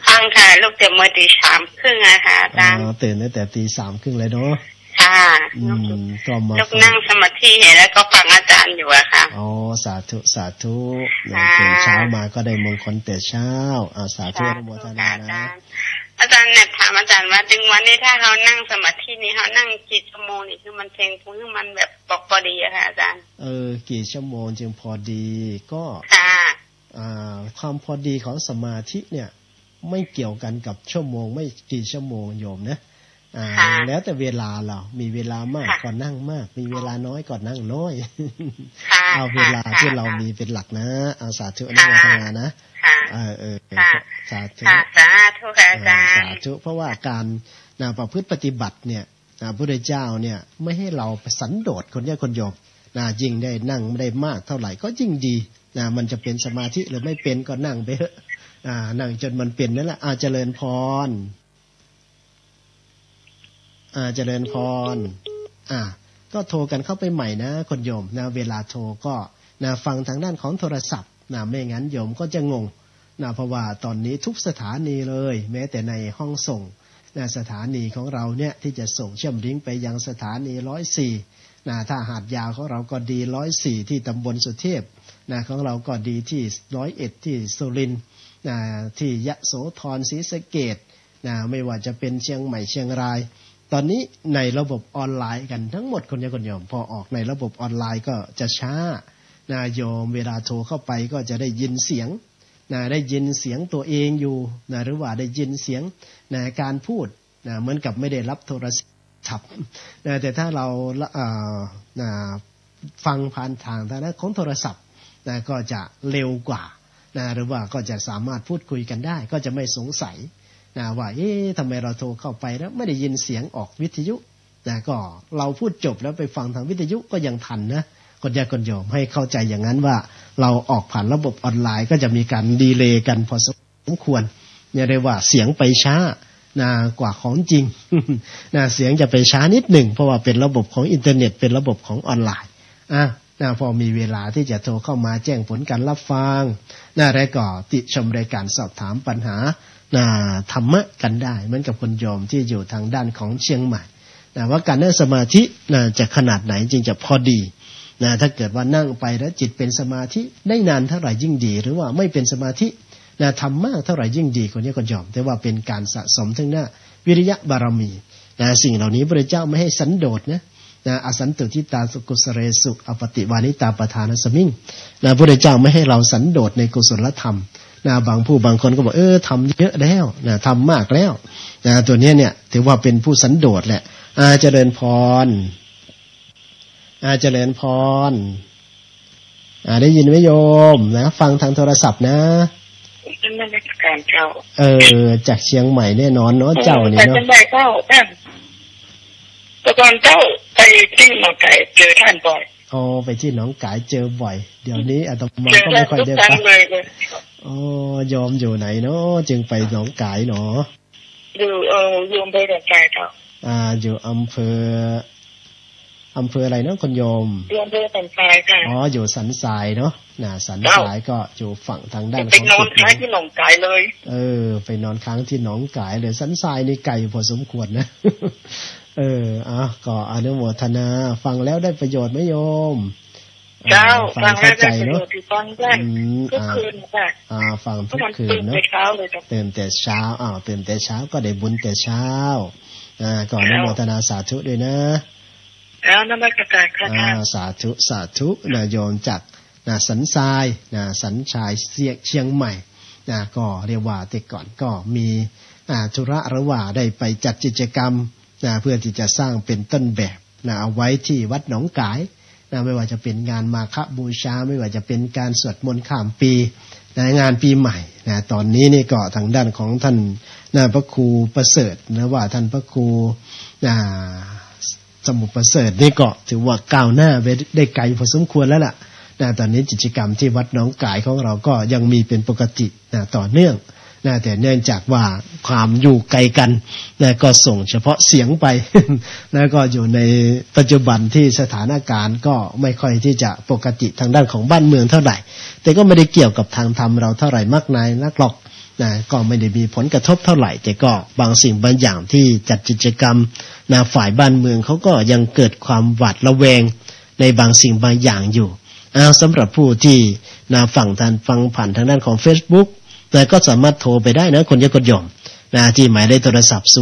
ฟังค่ะลูกเดี๋ยวมาตี 3:30นะคะอาจารย์ตื่นตั้งแต่ตี 3:30เลยเนาะค่ะก็มาลูกนั่งสมาธิแล้วก็ฟังอาจารย์อยู่อะค่ะอ๋อสาธุสาธุตื่นเช้ามาก็ได้มงคลแต่เช้าสาธุอนุโมทนานะอา อาจารย์เนี่ยถามอาจารย์ว่าดึงวันนี้ถ้าเขานั่งสมาธินี่เขานั่งกี่ชั่วโมงนี่คือมันเพ่งพุ่งมันแบบบอกพอดีอะค่ะอาจารย์กี่ชั่วโมงจึงพอดีก็ความพอดีของสมาธิเนี่ยไม่เกี่ยวกันกับชั่วโมงไม่กี่ชั่วโมงโยมนะแล้วแต่เวลาเรามีเวลามากก็นั่งมากมีเวลาน้อยก็นั่งน้อยเอาเวลาที่เรามีเป็นหลักนะเอาสาธุนะทำงานนะสาธุสาธุค่ะอาจารย์สาธุเพราะว่าการประพฤติปฏิบัติเนี่ยพระพุทธเจ้าเนี่ยไม่ให้เราสันโดษคนคนโยมยิ่งได้นั่งได้มากเท่าไหร่ก็ยิ่งดีมันจะเป็นสมาธิหรือไม่เป็นก็นั่งไปเถอะนั่งจนมันเป็นนั่นแหละเจริญพรเจริญพรก็โทรกันเข้าไปใหม่นะคนโยมเวลาโทรก็ฟังทางด้านของโทรศัพท์ไม่งั้นโยมก็จะงงเพราะว่าตอนนี้ทุกสถานีเลยแม้แต่ในห้องส่งสถานีของเราเนี่ยที่จะส่งเชื่อมลิงก์ไปยังสถานี104ถ้าหาดยาวของเราก็ดี104ที่ตำบลสุเทพของเราก็ดีที่101ที่สุรินทร์ที่ยโสธรศรีสะเกษไม่ว่าจะเป็นเชียงใหม่เชียงรายตอนนี้ในระบบออนไลน์กันทั้งหมดคนโยมพอออกในระบบออนไลน์ก็จะช้าโยมเวลาโทรเข้าไปก็จะได้ยินเสียงได้ยินเสียงตัวเองอยู่หรือว่าได้ยินเสียงการพูดเหมือนกับไม่ได้รับโทรศัพท์แต่ถ้าเราฟังผ่านทางของโทรศัพท์ก็จะเร็วกว่าหรือว่าก็จะสามารถพูดคุยกันได้ก็จะไม่สงสัยว่าทำไมเราโทรเข้าไปแล้วไม่ได้ยินเสียงออกวิทยุก็เราพูดจบแล้วไปฟังทางวิทยุก็ยังทันนะคนโยมให้เข้าใจอย่างนั้นว่าเราออกผ่านระบบออนไลน์ก็จะมีการดีเลย์กันพอสมควรเนี่ยเรียกว่าเสียงไปช้ากว่าของจริงเสียงจะไปช้านิดหนึ่งเพราะว่าเป็นระบบของอินเทอร์เน็ตเป็นระบบของออนไลน์พอมีเวลาที่จะโทรเข้ามาแจ้งผลการรับฟังแล้วก็ติชมรายการสอบถามปัญหาธรรมะกันได้เหมือนกับคนโยมที่อยู่ทางด้านของเชียงใหม่ว่าการนั่งสมาธิจะขนาดไหนจึงจะพอดีถ้าเกิดว่านั่งไปแล้วจิตเป็นสมาธิได้นานเท่าไหร่ยิ่งดีหรือว่าไม่เป็นสมาธิทำมากเท่าไหร่ยิ่งดีคนนี้คนยอมแต่ว่าเป็นการสะสมทั้งหน้าวิริยะบารมีสิ่งเหล่านี้พระเจ้าไม่ให้สันโดษนะอสันตุทิตาสุกุสเรสุอปฏิวานิตาปทานสมิงพระเจ้าไม่ให้เราสันโดษในกุศลธรรมบางคนก็บอกทำเยอะแล้วทำมากแล้วตัวนี้เนี่ยถือว่าเป็นผู้สันโดษแหละเจริญพรเจริญพรได้ยินไหมโยมฟังทางโทรศัพท์นะเป็นบรรยากาศเจ้าจากเชียงใหม่แน่นอนเนาะเจ้านี่เนาะไปเจ้าแต่ก่อนเจ้าไปที่หนองคายเจอท่านบ่อยไปที่หนองคายเจอบ่อยเดี๋ยวนี้อาตมาก็ไม่ค่อยได้ไปยอมอยู่ไหนเนาะจึงไปหนองคายเนาะอยู่อำเภอหนองคายเจ้าอยู่อำเภออะไรเนาะคนโยมอำเภอสันทรายค่ะอยู่สันทรายเนาะสันทรายก็อยู่ฝั่งทางด้านของไปนอนค้างที่หนองคายเลยไปนอนค้างที่หนองคายเลยสันทรายนี่ไกลพอสมควรนะก็อนุโมทนาฟังแล้วได้ประโยชน์ไหมโยมเจ้าฟังแล้วได้ประโยชน์ที่ฟังได้ทุกคืนค่ะฟังทุกคืนเนาะตื่นแต่เช้าตื่นแต่เช้าก็ได้บุญแต่เช้าก่อนอนุโมทนาสาธุด้วยนะแล้วนมัสการค่ะสาธุโยมจากสันทรายสันชายเชียงใหม่ก็เรียกว่าแต่ก่อนก็มีธุระหรือว่าได้ไปจัดกิจกรรมเพื่อที่จะสร้างเป็นต้นแบบเอาไว้ที่วัดหนองกายไม่ว่าจะเป็นงานมาฆบูชาไม่ว่าจะเป็นการสวดมนต์ข้ามปีงานปีใหม่ตอนนี้นี่ก็ทางด้านของท่านพระครูประเสริฐนะว่าท่านพระครูสมุประเสริฐนี่ก็ถือว่าก้าวหน้าไปได้ไกลพอสมควรแล้วล่ะตอนนี้กิจกรรมที่วัดหนองกายของเราก็ยังมีเป็นปกติต่อเนื่องแต่เนื่องจากว่าความอยู่ไกลกันก็ส่งเฉพาะเสียงไป แล้วก็อยู่ในปัจจุบันที่สถานการณ์ก็ไม่ค่อยที่จะปกติทางด้านของบ้านเมืองเท่าไหร่แต่ก็ไม่ได้เกี่ยวกับทางธรรมเราเท่าไหร่มากมายนักหรอกก็ไม่ได้มีผลกระทบเท่าไหร่แต่ก็บางสิ่งบางอย่างที่จัดกิจกรรมฝ่ายบ้านเมืองเขาก็ยังเกิดความหวาดระแวงในบางสิ่งบางอย่างอยู่สำหรับผู้ที่ฟังผ่านทางด้านของ Facebook แต่ก็สามารถโทรไปได้นะคนยกยอม ที่หมายเลขโทรศัพท์0813568550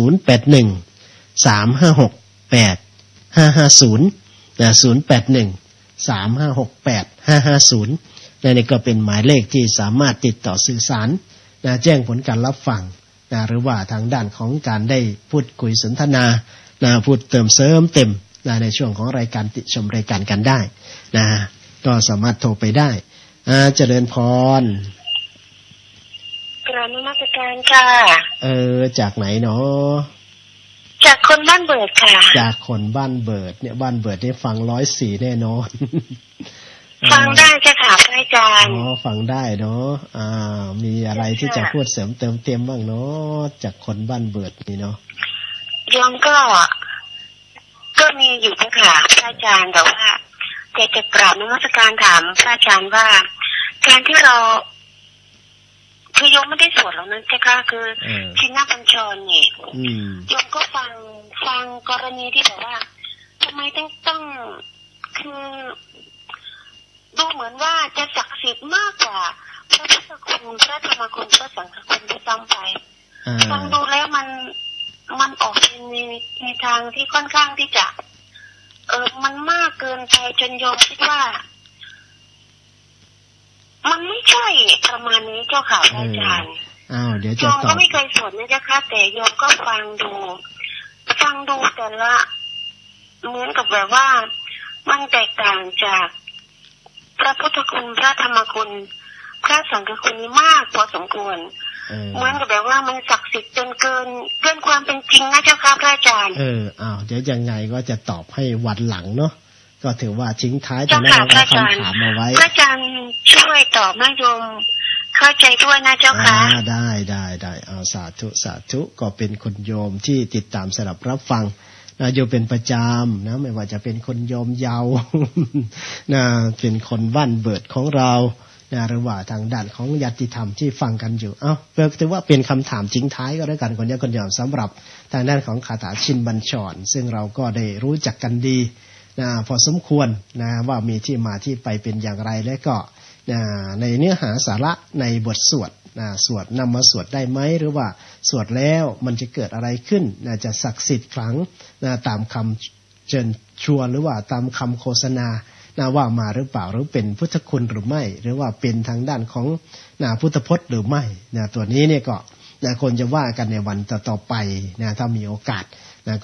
0813568550นี่ก็เป็นหมายเลขที่สามารถติดต่อสื่อสารแจ้งผลการรับฟังหรือว่าทางด้านของการได้พูดคุยสนทนาพูดเติมเสริมเต็มในช่วงของรายการติชมรายการกันได้ก็สามารถโทรไปได้เจริญพรกราบนมัสการค่ะจากไหนเนาะจากคนบ้านเบิดค่ะจากคนบ้านเบิดเนี่ยบ้านเบิดนี่ฟัง104แน่นอนฟังได้จะถามพระอาจารย์ฟังได้เนาะมีอะไรที่จะพูดเสริมเติมเต็มบ้างเนาะจากคนบ้านเบิดนี่เนาะโยมก็มีอยู่ค่ะพระอาจารย์แต่ว่าจะกราบนมัสการถามพระอาจารย์ว่าแทนที่เราคือโยมไม่ได้สวดหรอกนั่นใช่ค่ะคือชินบัญชรนี่โยมก็ฟังกรณีที่แบบว่าทำไมต้องคือดูเหมือนว่าจะศักดิ์สิทธิ์มากกว่าพระพุทธคุณพระธรรมคุณพระสังฆคุณที่ซ้ำไปฟังดูแล้วมันออกในทางที่ค่อนข้างที่จะมันมากเกินไปจนโยมคิดว่ามันไม่ใช่ประมาณนี้เจ้าค่ะอาจารย์เดี๋ยวจะตอบโยมก็ไม่เคยสวดนะเจ้าค่ะแต่โยมก็ฟังดูแต่ละเหมือนกับแบบว่ามันแตกต่างจากพระพุทธคุณพระธรรมคุณพระสังฆคุณนี้มากพอสมควรเหมือนกับแบบว่ามันศักดิ์สิทธิ์จนเกินความเป็นจริงนะเจ้าค่ะพระอาจารย์เดี๋ยวยังไงก็จะตอบให้วันหลังเนาะก็ถือว่าทิ้งท้ายแต่นั้นเราคำถามมาไว้พระอาจารย์ช่วยตอบแม่โยมเข้าใจด้วยนะเจ้าค่ะได้สาธุก็เป็นคนโยมที่ติดตามสลับรับฟังโยมเป็นประจำนะไม่ว่าจะเป็นคนโยมเยาว์เป็นคนบ้านเบิดของเราหรือว่าทางด้านของญาติธรรมที่ฟังกันอยู่ถือว่าเป็นคำถามทิ้งท้ายก็แล้วกันคนโยมสำหรับทางด้านของคาถาชินบัญชรซึ่งเราก็ได้รู้จักกันดีพอสมควรว่ามีที่มาที่ไปเป็นอย่างไรและก็ในเนื้อหาสาระในบทสวดนำมาสวดได้ไหมหรือว่าสวดแล้วมันจะเกิดอะไรขึ้นจะศักดิ์สิทธิ์ขลังตามคำเชิญชวนหรือว่าตามคำโฆษณาว่ามาหรือเปล่าหรือเป็นพุทธคุณหรือไม่หรือว่าเป็นทางด้านของพุทธพจน์หรือไม่ตัวนี้เนี่ยก็คนจะว่ากันในวันต่อไปถ้ามีโอกาส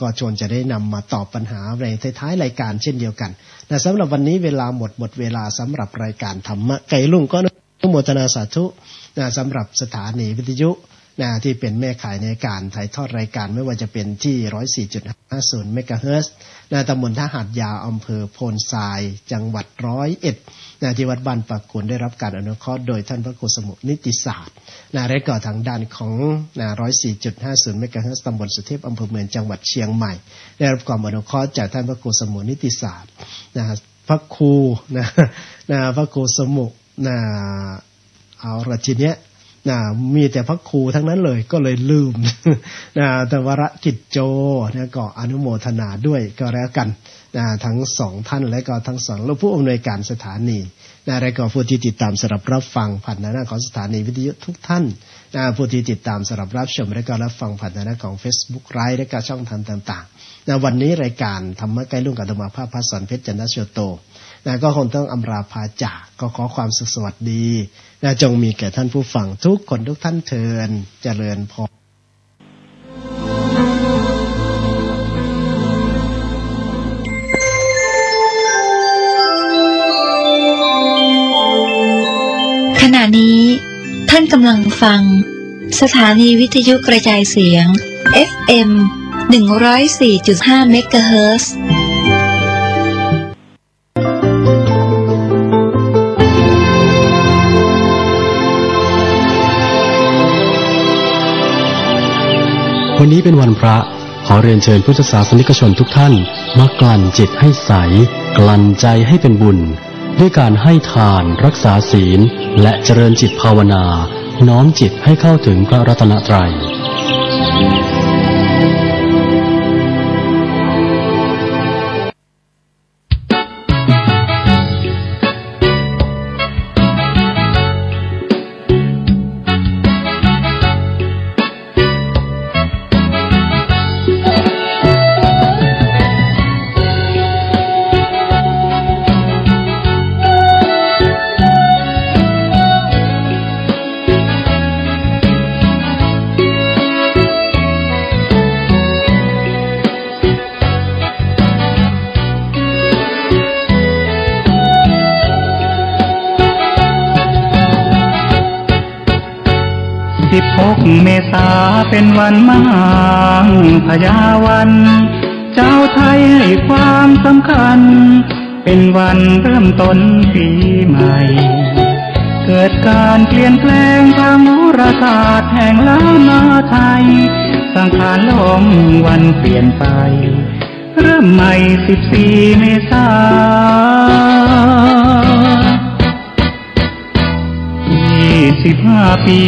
ก็ชวนจะได้นำมาตอบปัญหาในท้ายรายการเช่นเดียวกันสำหรับวันนี้เวลาหมดเวลาสำหรับรายการธรรมะไกลลุ่งก็อนุโมทนาสาธุสำหรับสถานีวิทยุที่เป็นแม่ข่ายในการถ่ายทอดรายการไม่ว่าจะเป็นที่ 104.50 เมกะเฮิรตซ์ตำบลท่าหาดยาวอำเภอโพนทรายจังหวัด101ที่วัดบ้านปากกุลได้รับการอนุเคราะห์โดยท่านพระครูสมุนิติศาสตร์และก็ทางด้านของ 104.50 เมกะเฮิรตซ์ตำบลสุเทพอำเภอเมืองจังหวัดเชียงใหม่ได้รับความอนุเคราะห์จากท่านพระครูสมุนิติศาสตร์พระครูพระครูสมุเอาละทีเนี้ยมีแต่พระครูทั้งนั้นเลยก็เลยลืมแต่วรกิจโจก็อนุโมทนาด้วยก็แล้วกันทั้งสองท่านและก็ทั้งสองผู้อำนวยการสถานีและก็ผู้ที่ติดตามสำหรับรับฟังผ่านหน้าของสถานีวิทยุทุกท่านผู้ที่ติดตามสำหรับรับชมและก็รับฟังผ่านหน้าของ Facebook ไลฟ์และก็ช่องทางต่างๆวันนี้รายการธรรมะใกล้ลุ่งกับธรรมภาพพระสอนเพชรจันทโชโตก็คงต้องอำลาพาจากก็ขอความสุขสวัสดีจงมีแก่ท่านผู้ฟังทุกคนทุกท่านเทินเจริญพรขณะนี้ท่านกำลังฟังสถานีวิทยุกระจายเสียง FM 104.5 เมกะเฮิรตซ์วันนี้เป็นวันพระขอเรียนเชิญพุทธศาสนิกชนทุกท่านมากลั่นจิตให้ใสกลั่นใจให้เป็นบุญด้วยการให้ทานรักษาศีลและเจริญจิตภาวนาน้อมจิตให้เข้าถึงพระรัตนตรัย 16 เมษาเป็นวันมหาพญาวันเจ้าไทยให้ความสำคัญเป็นวันเริ่มต้นปีใหม่เกิดการเปลี่ยนแปลงทางโหราศาสตร์แห่งล้านนาไทยสังขารลมวันเปลี่ยนไปเริ่มใหม่14 เมษา25 ปี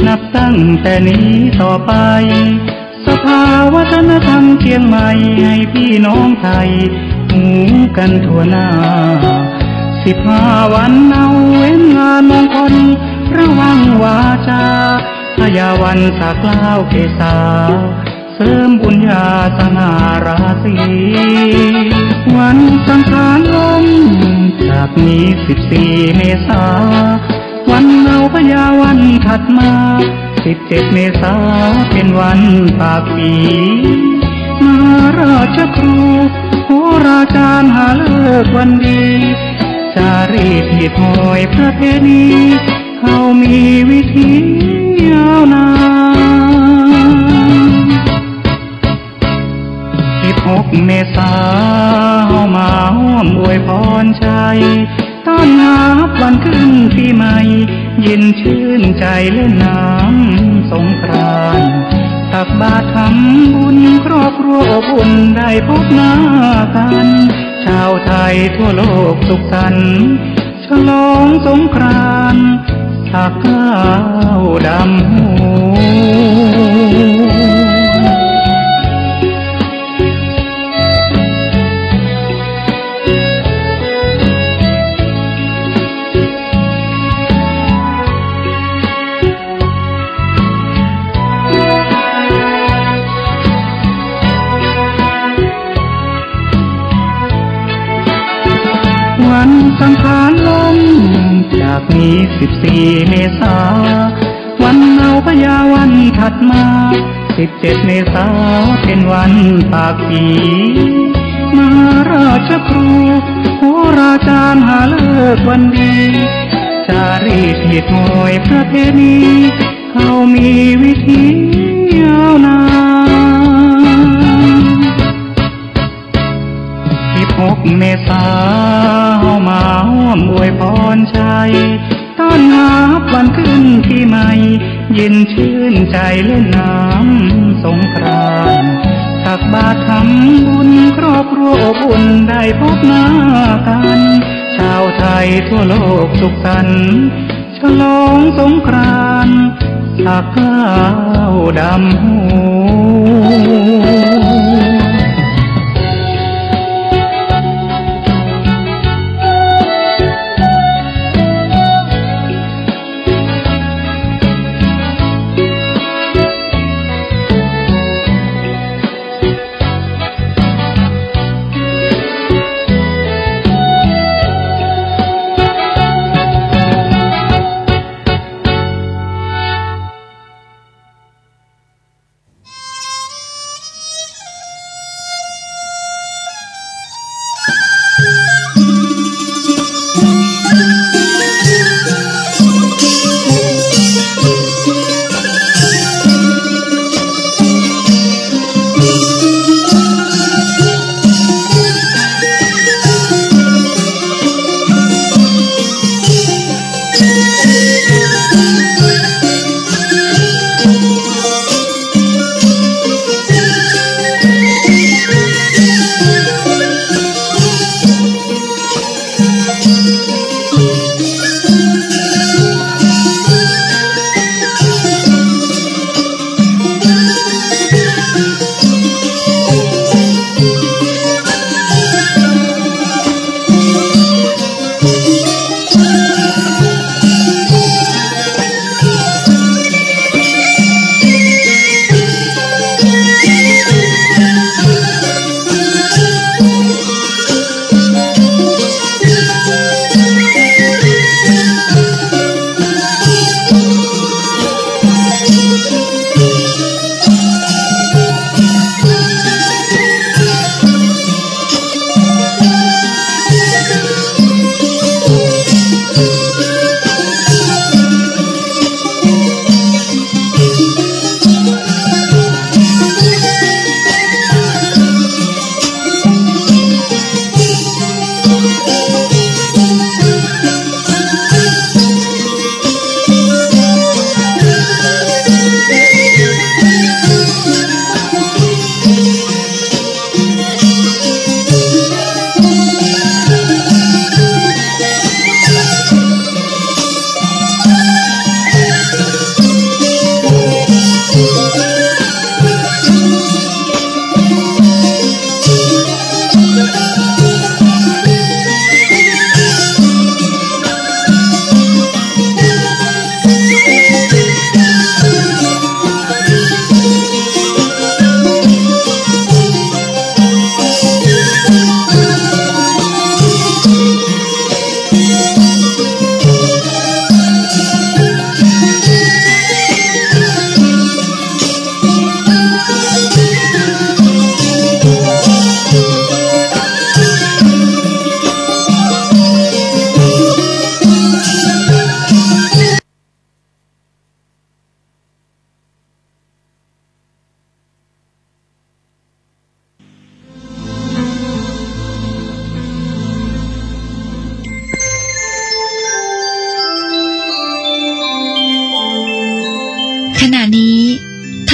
นับตั้งแต่นี้ต่อไปสภาวัฒนธรรมเชียงใหม่ให้พี่น้องไทยหูกันทั่วหน้า15 วันเอาเว้นงานมงคลระวังวาจาพญาวันสากล้าวเกษาเสริมบุญญาสง่าราศีวันสังขารลมจากนี้14 เมษาวันเอาพญาวันถัดมา17 เมษาเป็นวันปากปีมหาราชครูโหราจารย์หาเลิกวันดีจารีตหีบหอยประเพณีเขามีวิธียาวนาน16 เมษาเฮามาร่วมอวยพรชัยต้อนรับวันขึ้นปีใหม่ยินชื่นใจเล่นน้ำสงกรานต์ตักบาตรทำบุญครอบครัวอบอุ่นได้พบหน้ากันชาวไทยทั่วโลกสุขสันต์ฉลองสงกรานต์สักข้าวดำหัววันสังขารลมจากนี้14 เมษาวันเอาพญาวันถัดมา17 เมษาเป็นวันปากปีมหาราชครูโหราจารย์หาเลิกวันดีจารีตหีบหอยประเพณีเขามีวิธียาวนาน16 เมษาเฮามาร่วมอวยพรชัยต้อนรับวันขึ้นปีใหม่ยินชื่นใจเล่นน้ำสงกรานต์ตักบาตรทำบุญครอบครัวอบอุ่นได้พบหน้ากันชาวไทยทั่วโลกสุขสันต์ฉลองสงกรานต์สักข้าวดำหัว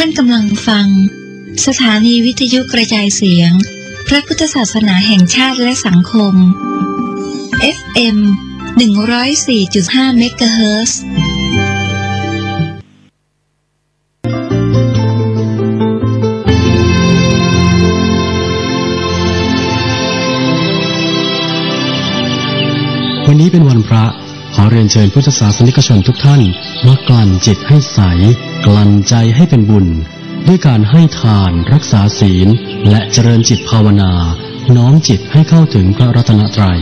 านกำลังฟังสถานีวิทยุกระจายเสียงพระพุทธศาสนาแห่งชาติและสังคม FM 104.5 เมกะเฮิรตซ์วันนี้เป็นวันพระขอเรียนเชิญพุทธศาสนิกชนทุกท่านมากลั่นจิตให้ใสกลั่นใจให้เป็นบุญด้วยการให้ทานรักษาศีลและเจริญจิตภาวนาน้อมจิตให้เข้าถึงพระรัตนตรัย